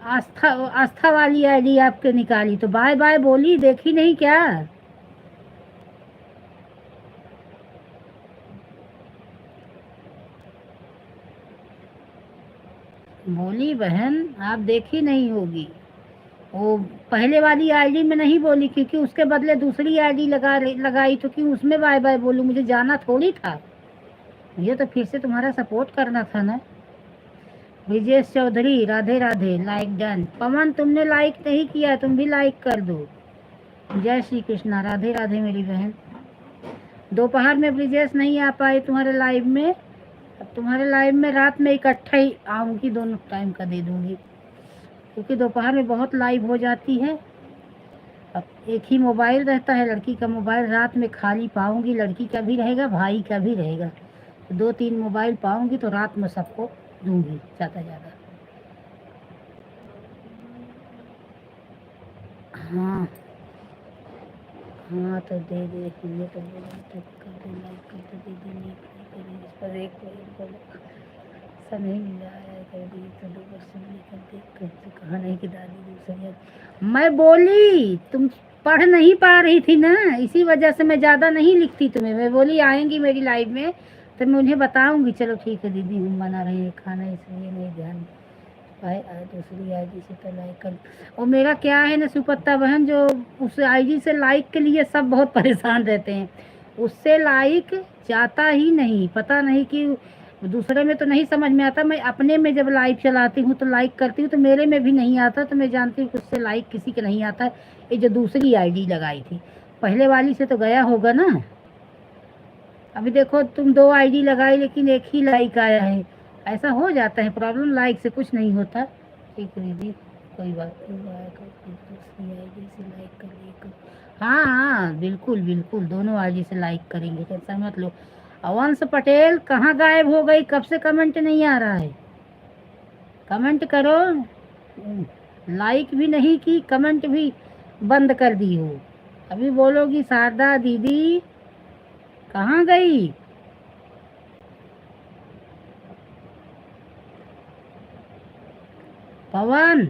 आस्था, आस्था वाली आईडी आपके निकाली तो बाय बाय बोली, देखी नहीं क्या? बोली बहन, आप देखी नहीं होगी। वो पहले वाली आईडी में नहीं बोली क्योंकि उसके बदले दूसरी आईडी लगाई तो क्यों उसमें बाय बाय बोलूं, मुझे जाना थोड़ी था। ये तो फिर से तुम्हारा सपोर्ट करना था ना। Brijesh Chaudhary Radhe Radhe, like done. पवन तुमने लाइक नहीं किया, तुम भी लाइक कर दो। जय श्री कृष्णा, राधे राधे मेरी बहन। दोपहर में ब्रिजेश नहीं आ पाई तुम्हारे लाइव में, अब तुम्हारे लाइव में रात में इकट्ठा ही आऊँगी, दोनों टाइम का दे दूँगी क्योंकि दोपहर में बहुत लाइव हो जाती है। अब एक ही मोबाइल रहता है लड़की का मोबाइल, रात में खाली पाऊँगी, लड़की का भी रहेगा भाई का भी रहेगा, तो 2-3 मोबाइल पाऊँगी तो रात में सबको दूँगी ज़्यादा ज़्यादा। हाँ हाँ तो दे दे, ये तो बोला तो कर दे, लाइक कर दे, दे दे, नहीं करें इस पर एक ऐसा नहीं मिला है, कर दी तो 2% लेकर देख कर कहा नहीं कि दादी दूसरी। मैं बोली तुम पढ़ नहीं पा रही थी ना, इसी वजह से मैं ज़्यादा नहीं लिखती तुम्हें। मैं बोली आएंगी मेरी लाइव में तो मैं उन्हें बताऊंगी, चलो ठीक है दीदी हम बना रहे हैं खाना इसलिए नहीं ध्यान भाई दूसरी आईडी से तो लाइक कर। और मेरा क्या है ना सुपत्ता बहन, जो उस आईडी से लाइक के लिए सब बहुत परेशान रहते हैं, उससे लाइक जाता ही नहीं, पता नहीं कि दूसरे में तो नहीं समझ में आता। मैं अपने में जब लाइव चलाती हूँ तो लाइक करती हूँ तो मेरे में भी नहीं आता, तो मैं जानती हूँ कि उससे लाइक किसी के नहीं आता। ये जो दूसरी आईडी लगाई थी पहले वाली से तो गया होगा ना। अभी देखो तुम 2 आईडी लगाई लेकिन एक ही लाइक आया है, ऐसा हो जाता है प्रॉब्लम, लाइक से कुछ नहीं होता। ठीक है दीदी कोई बात नहीं, दूसरी आईडी से लाइक कर लिया। हाँ हाँ बिल्कुल बिल्कुल, दोनों आईडी से लाइक करेंगे, टेंशन मत लो। अवंश पटेल कहाँ गायब हो गई, कब से कमेंट नहीं आ रहा है? कमेंट करो, लाइक भी नहीं की, कमेंट भी बंद कर दी हो। अभी बोलोगी शारदा दीदी कहाँ गई? पवन,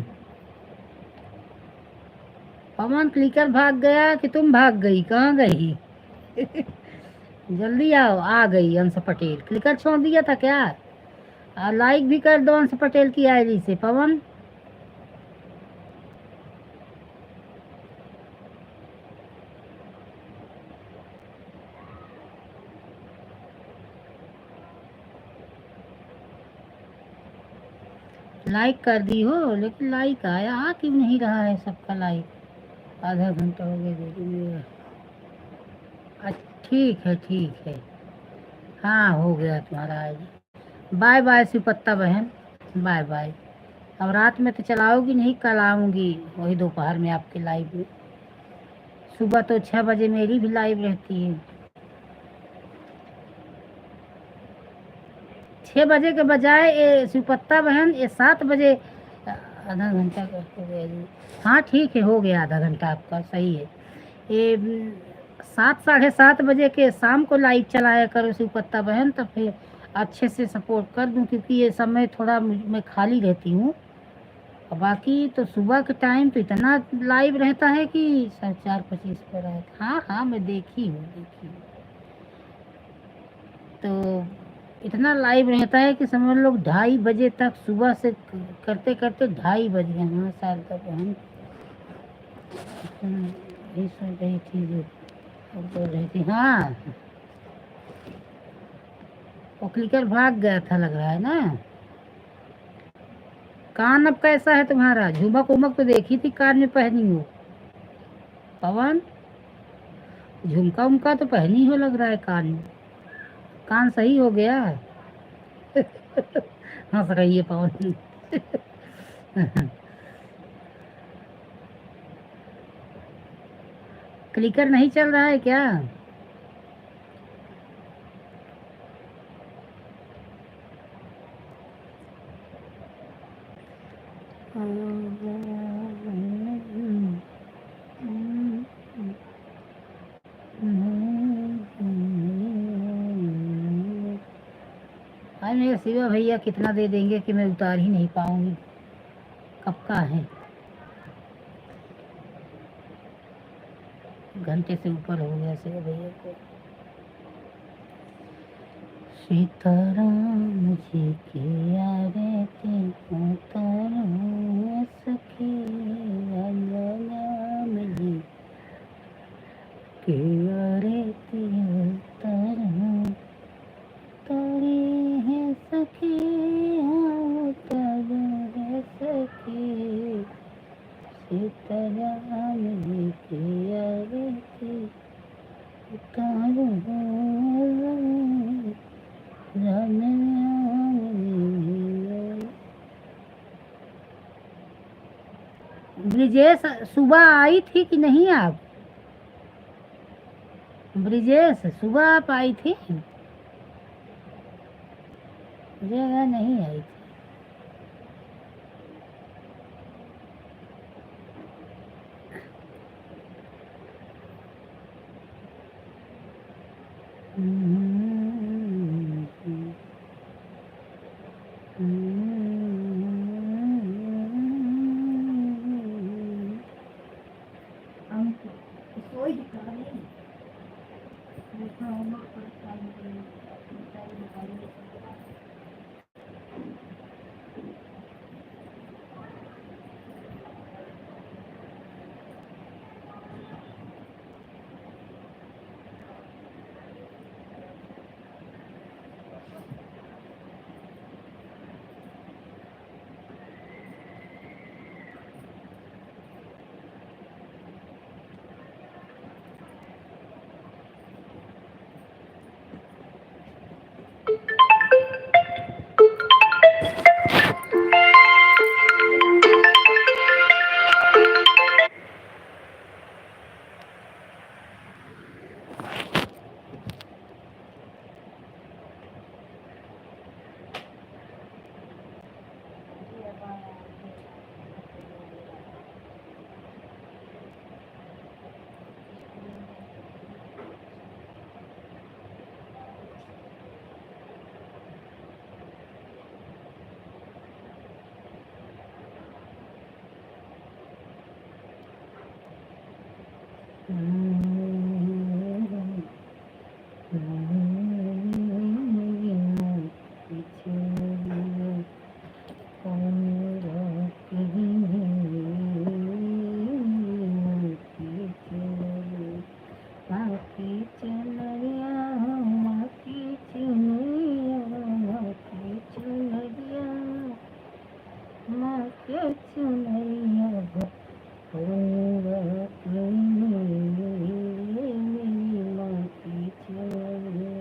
पवन क्लिकर भाग गया कि तुम भाग गई, कहाँ गई? जल्दी आओ, आ गई अंश पटेल। क्लिकर छोड़ दिया था क्या? लाइक भी कर दो अंश पटेल की आईडी से। पवन लाइक कर दी हो, लेकिन लाइक आया क्यों नहीं रहा है सबका लाइक? आधा घंटा हो गया दीदी मेरा। ठीक है ठीक है। हाँ हो गया तुम्हारा आईडी। बाय बाय शिवपत्ता बहन, बाय बाय। अब रात में तो चलाओगी नहीं, कल आऊँगी वही दोपहर में आपके लाइव में। सुबह तो 6 बजे मेरी भी लाइव रहती है। 6 बजे के बजाय ये शिवपत्ता बहन ये 7 बजे। आधा घंटा हो गया जी। हाँ ठीक है, हो गया आधा घंटा आपका, सही है। ये 7 साढ़े 7 बजे के शाम को लाइव चलाया करो शिवपत्ता बहन, तो फिर अच्छे से सपोर्ट कर दूँ, क्योंकि ये समय थोड़ा मैं खाली रहती हूँ। और बाकी तो सुबह के टाइम तो इतना लाइव रहता है कि 4:25 पर रहता। हाँ हाँ मैं देखी हूँ देखी हूँ। तो इतना लाइव रहता है कि समझ लो 2:30 बजे तक, सुबह से करते करते 2:30 बज गए। हाँ साल का बहन यही सोच रही थी जो अब बोल रही थी। हाँ वो क्लिकर भाग गया था लग रहा है ना। कान अब कैसा है तुम्हारा? झुमक उमक तो देखी थी कान में पहनी हो पवन। झुमका उमका तो पहनी हो लग रहा है कान में। कान सही हो गया? हंस रही है पवन। क्लिकर नहीं चल रहा है क्या? अरे मेरे शिवा भैया कितना दे देंगे कि मैं उतार ही नहीं पाऊंगी। कब का है? घंटे से ऊपर हो गया शिवा भैया को। सीताराम जी की आरती उतारो सखी, राम जी की आरती उतारो, तारे हैं सखी उतारो है सखी, सीताराम जी की आरती उतारो, राम जी। ब्रिजेश सुबह आई थी कि नहीं आप? ब्रिजेश सुबह आप आई थी? मुझे लगा नहीं आई थी। चुनरिया भरंगा मेरी माँ की चुनरिया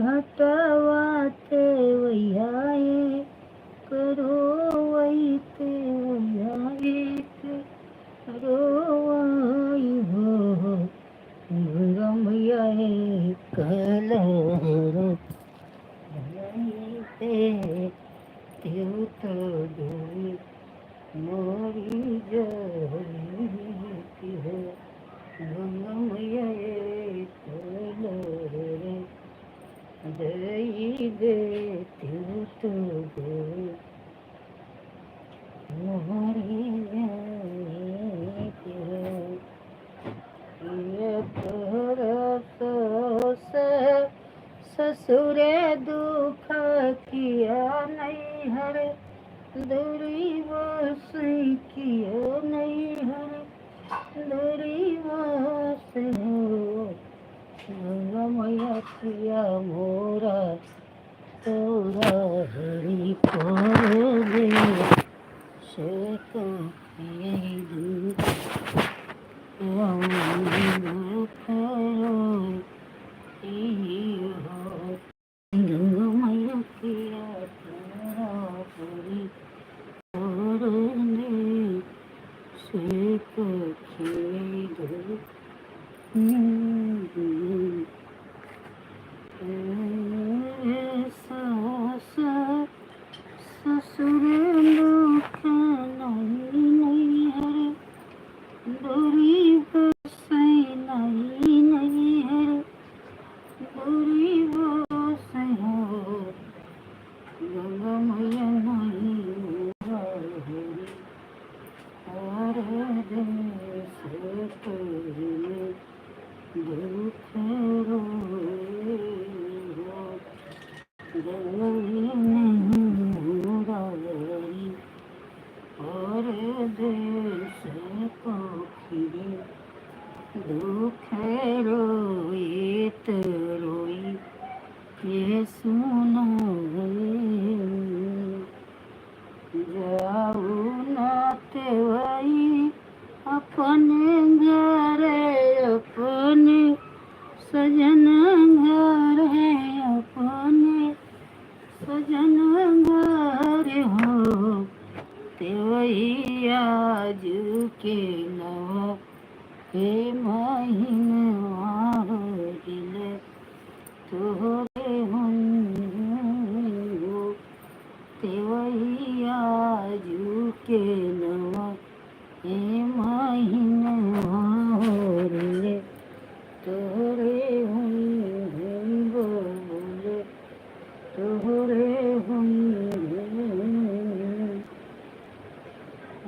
घटवाते वैयाए करो वही ते वैयाए करो वही हो रमयाए कलर ते तेऊ तो डोली मोरी जहरी हो रमयाए कलर दई दे तेऊ तो डोली मोरी जहरी हो ससुरे दुख किया नहीं हरे दूरी बसी किया नहीं हरे दूरी बस हो गंगा मैया किया मोरा तोरा हरि पर दे से तो यही दूर गंगा मैया किया तोरा हरि पर दे से तो यही दूर ससुर लोक नहीं हरे दूरी बसई नहीं हरे दूरी बसई हो गंगा मैया नहीं हरे और देश में दुख रोए हो गंगा नहीं और देश को फिरे दुख रोए तो रोई ये सुनो जाऊ नाते भाई अपने घर अपने सजन घर है अपने सजन घर हो ते आज के नवा हे महीनवा दिल तोरे हो ते आज के नवा हे महीनवा रे तोरे बोले तोरे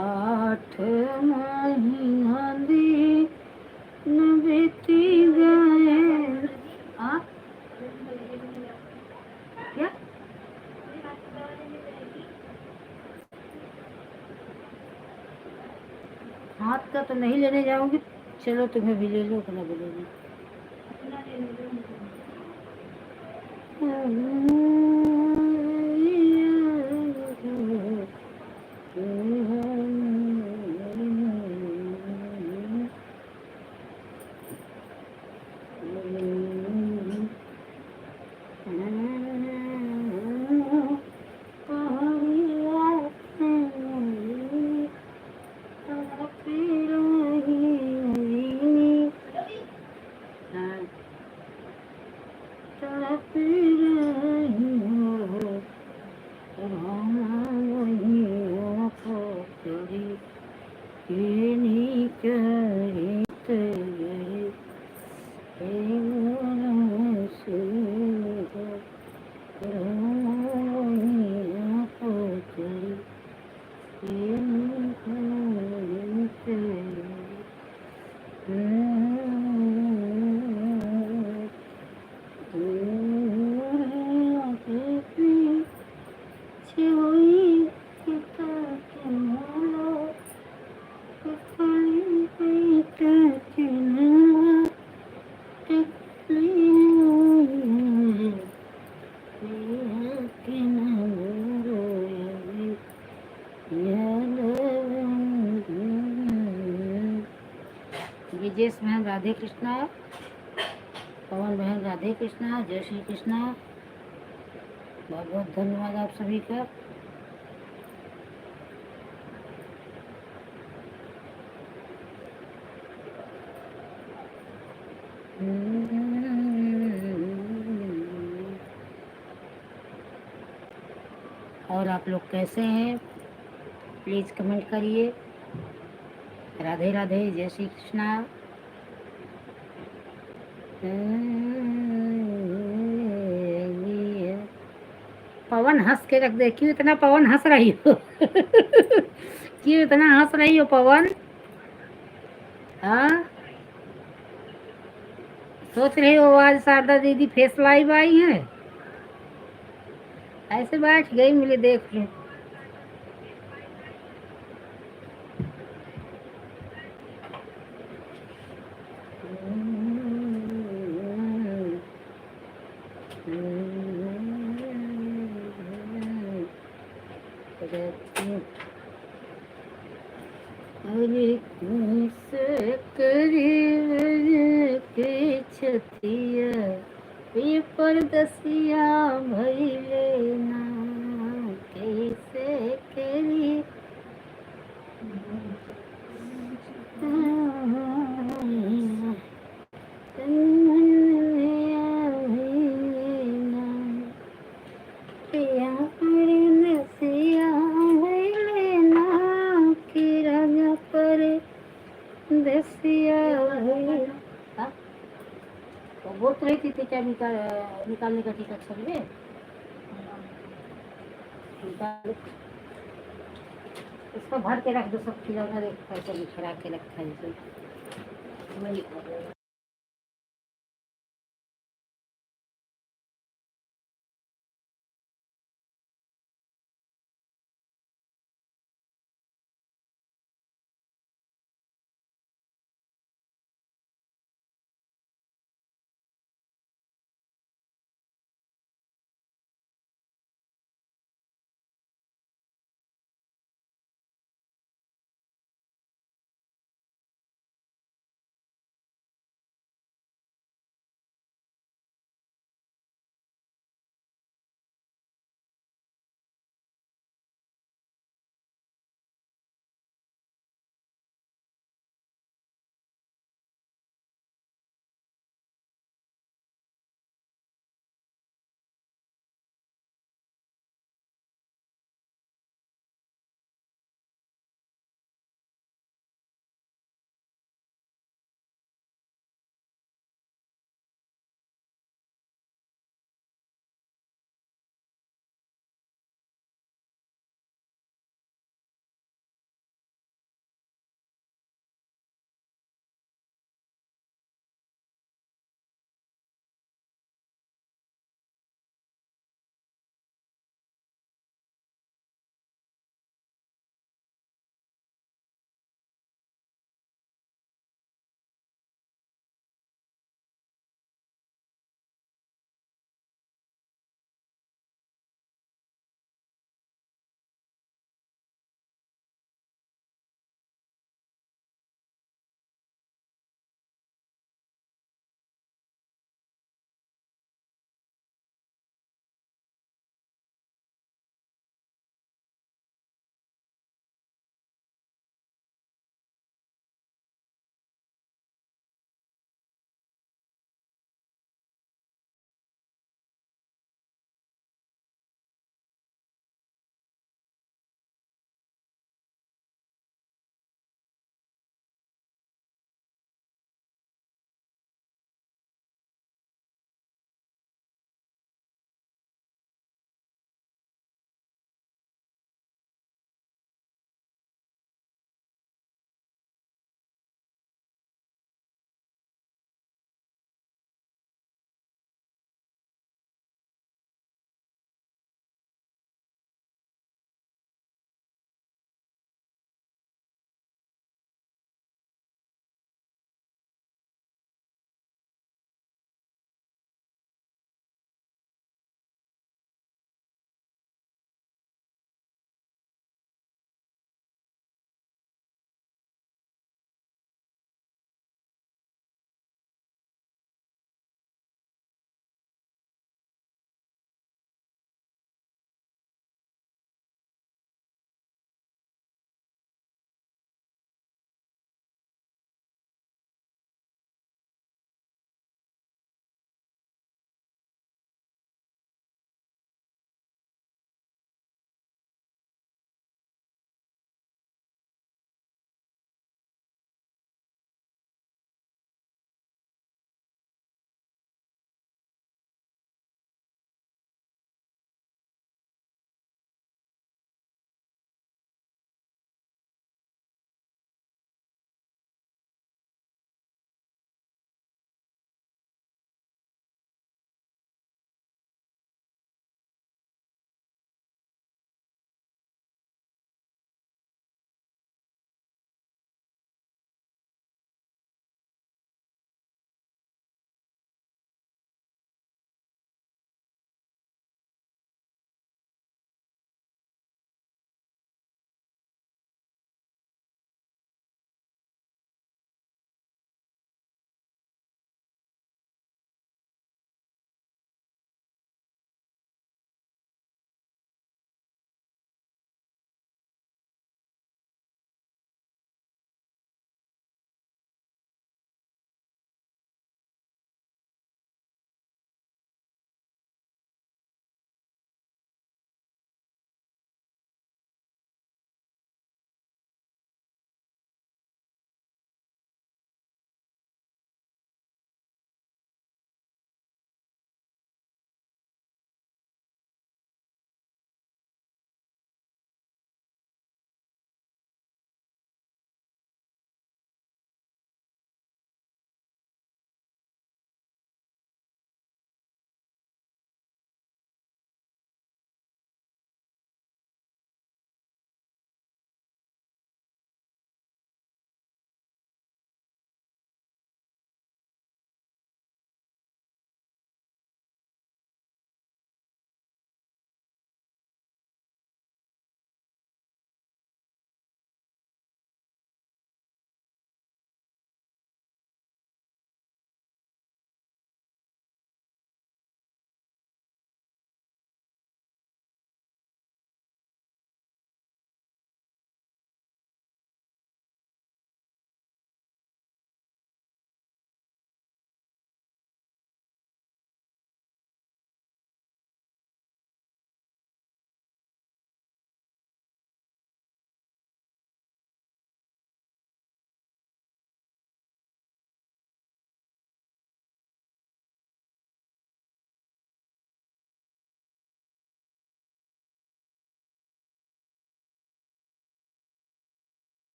आठ महीना दिन बीती गए क्या हाथ का तो नहीं लेने जाऊंगी चलो तुम्हें भी ले लो अपना भी ले लो विजेश बहन राधे कृष्णा पवन बहन राधे कृष्णा जय श्री कृष्णा बहुत बहुत धन्यवाद आप सभी का और आप लोग कैसे हैं प्लीज कमेंट करिए राधे राधे जय श्री कृष्णा पवन हंस के रख दे क्यों इतना पवन हंस रही हो क्यों इतना हंस रही हो पवन हाँ सोच रही हो आज शारदा दीदी फेस लाइव आई है ऐसे बैठ गई, मिले देख लो। अरे से करीब के छतिया ये परदसिया भइले ना कैसे करी वो तो रही थी क्या निकालने का टिकट सब में निकाल, उसको भर के रख दो, सब खिलौना पैसे बिखरा के रखा है वही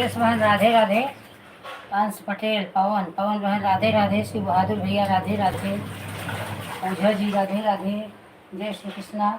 सुरेश बहन राधे राधे। पांस पटेल पवन पवन बहन राधे राधे। शिव बहादुर भैया राधे राधे। ओझा जी राधे राधे। जय श्री कृष्णा।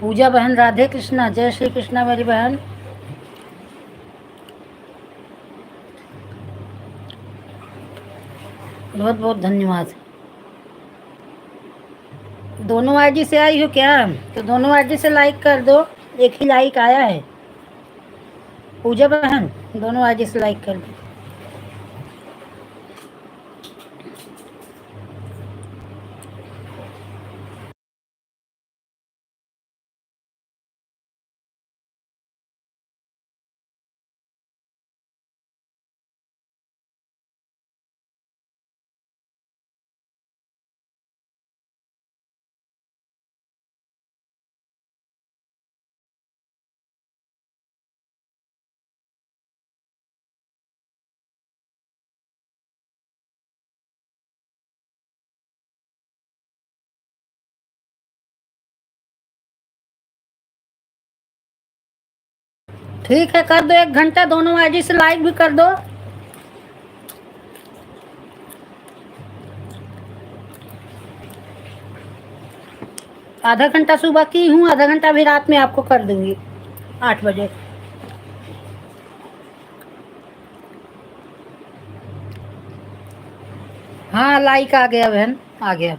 पूजा बहन राधे कृष्णा, जय श्री कृष्णा मेरी बहन। बहुत बहुत धन्यवाद। दोनों आईडी से आई हो क्या? तो दोनों आईडी से लाइक कर दो, एक ही लाइक आया है। पूजा बहन दोनों आईडी से लाइक कर दो। ठीक है, कर दो 1 घंटा, दोनों आईडी से लाइक भी कर दो। आधा घंटा सुबह की हूँ, आधा घंटा भी रात में आपको कर दूंगी 8 बजे। हाँ लाइक आ गया बहन, आ गया।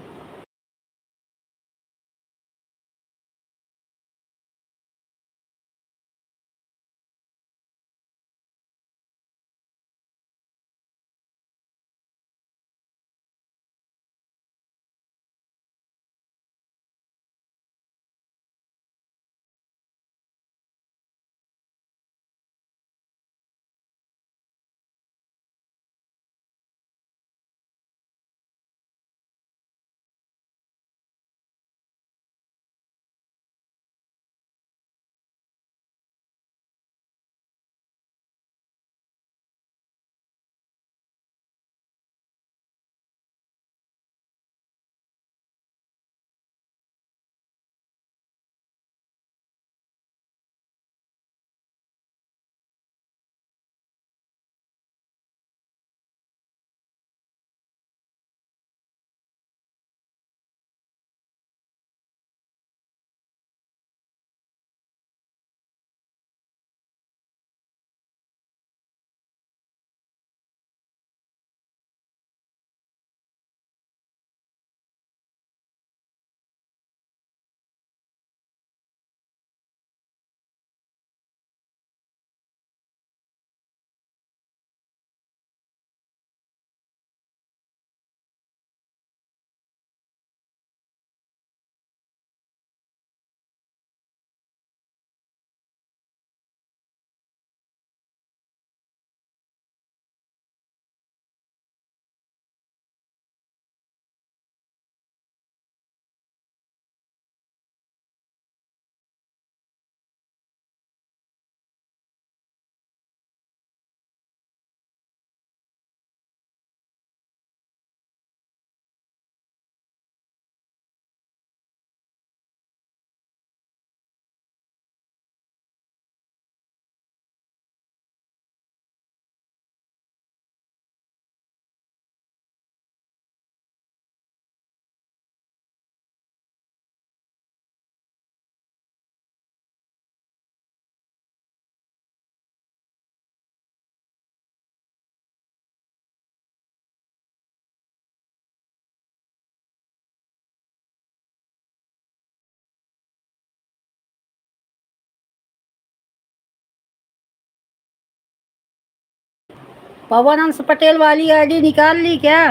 पवन हंस पटेल वाली आईडी निकाल ली क्या?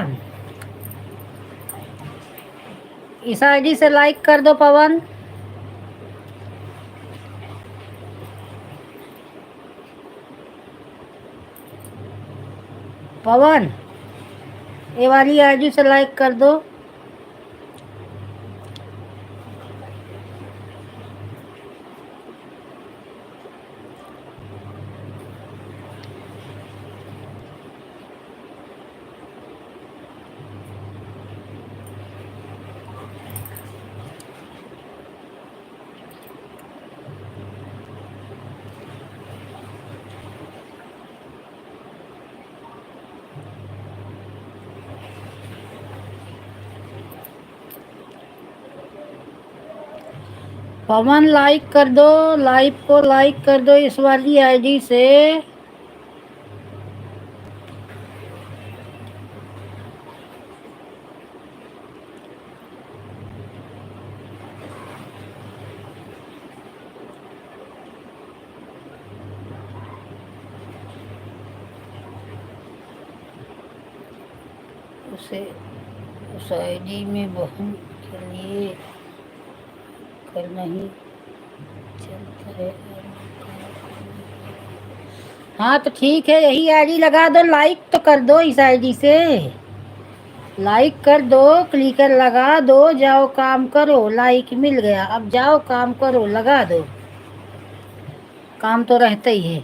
इस आईडी से लाइक कर दो पवन। पवन ये वाली आईडी से लाइक कर दो। पवन लाइक कर दो, लाइव को लाइक कर दो इस वाली आईडी से। उसे उस आईडी में बहन के लिए करना ही चलता है। हाँ तो ठीक है, यही आईडी लगा दो, लाइक तो कर दो इस आईडी से। लाइक कर दो, क्लिकर लगा दो, जाओ काम करो। लाइक मिल गया, अब जाओ काम करो, लगा दो। काम तो रहता ही है।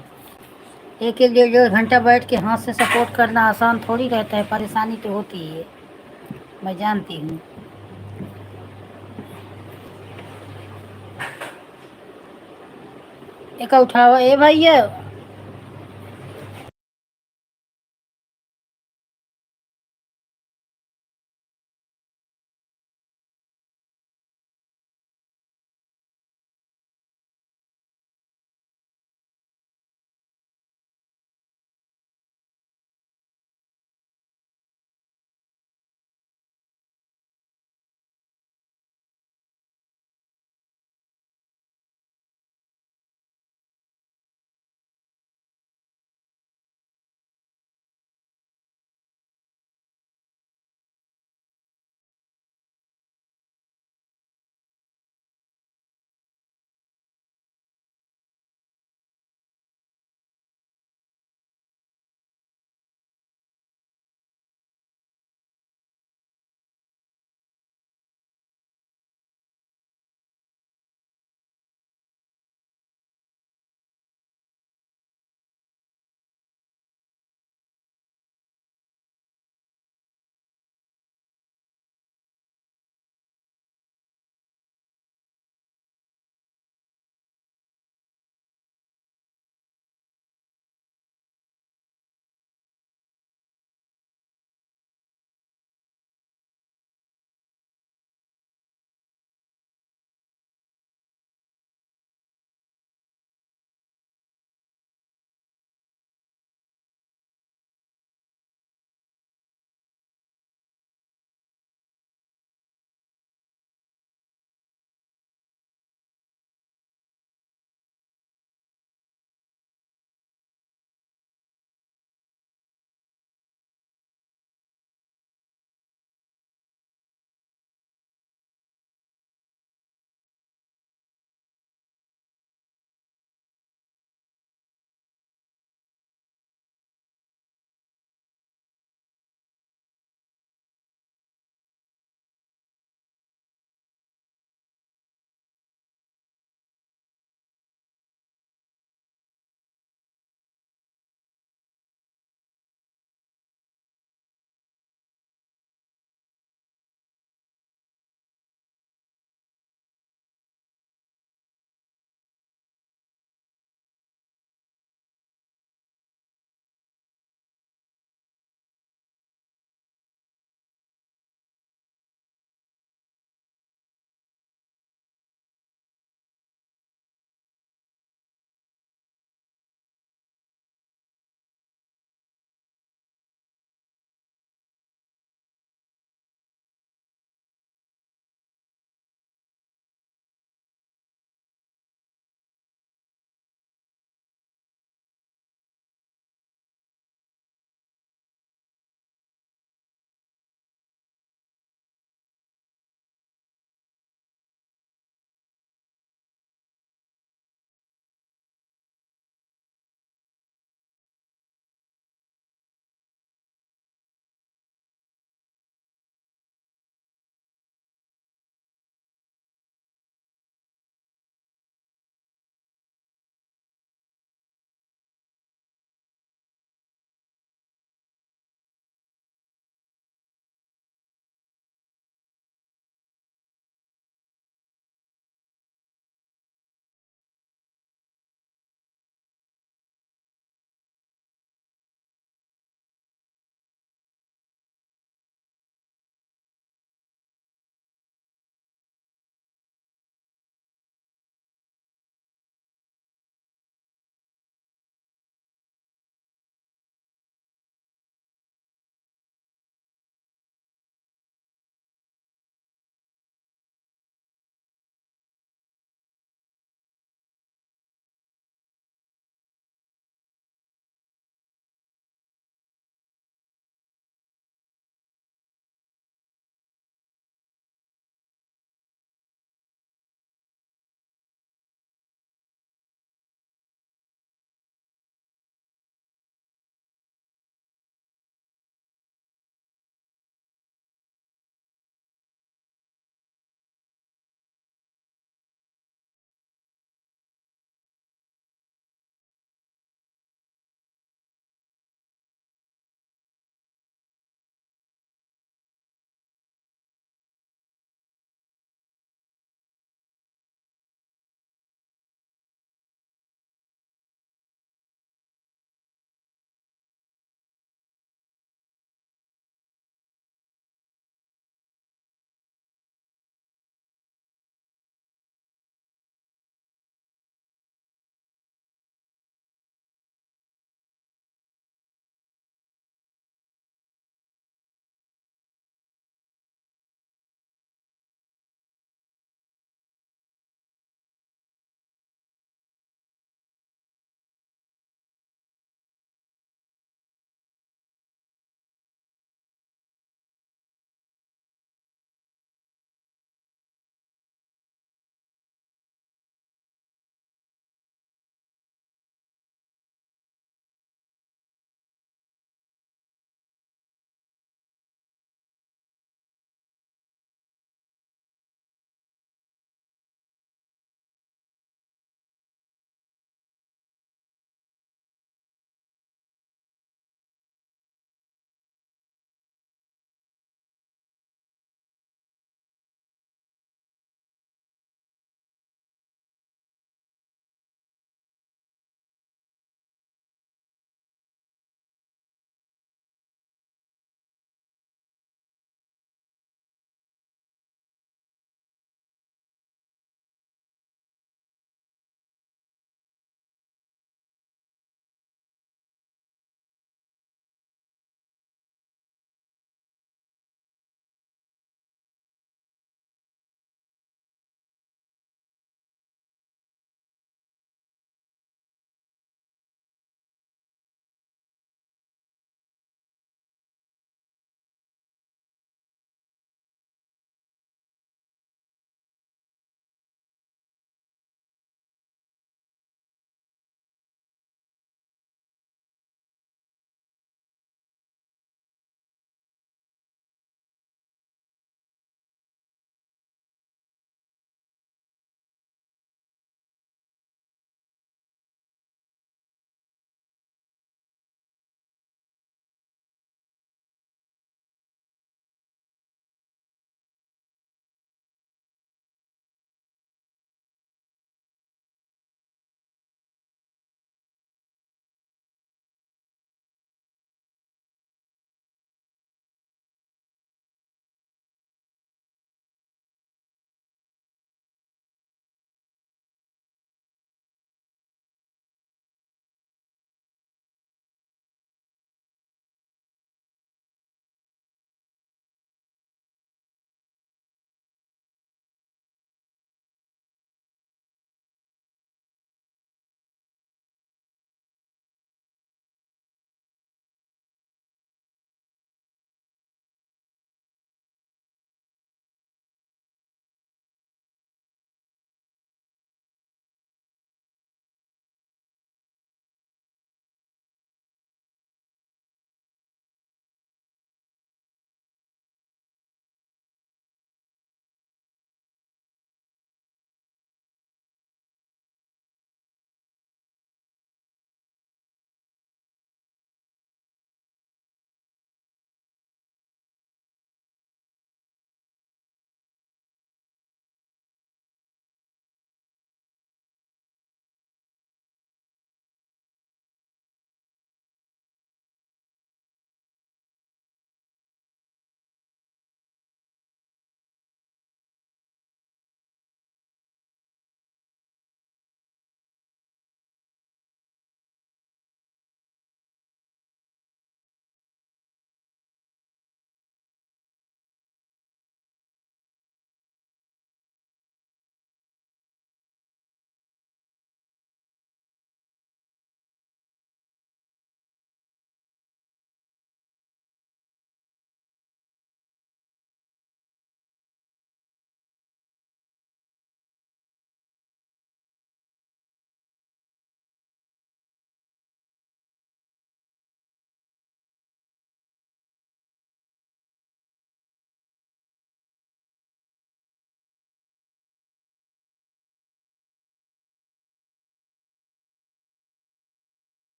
एक एक डेढ़ डेढ़ घंटा बैठ के हाथ से सपोर्ट करना आसान थोड़ी रहता है, परेशानी तो होती ही है, मैं जानती हूँ। एक उठाओ ए भैया।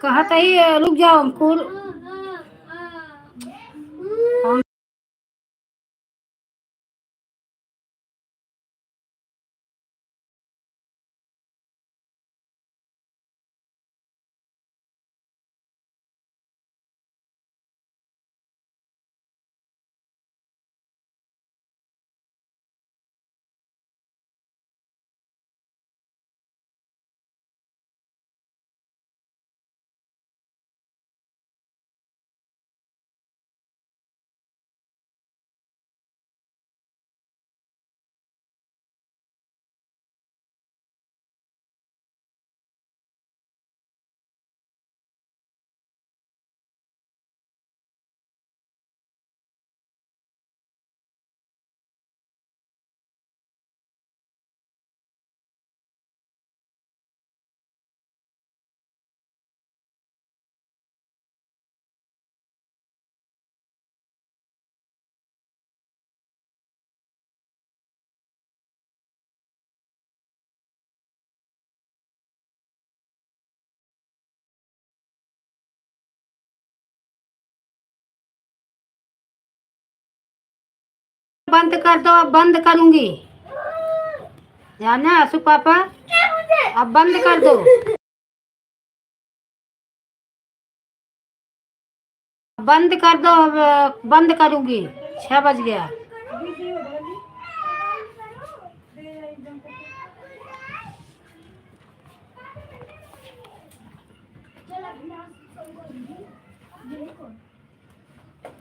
कहा था ही रुक जाओ अंकुर। बंद कर दो, अब बंद करूंगी। जाना आसू पापा, अब बंद कर दो। बंद कर दो, अब बंद करूंगी, 6 बज गया।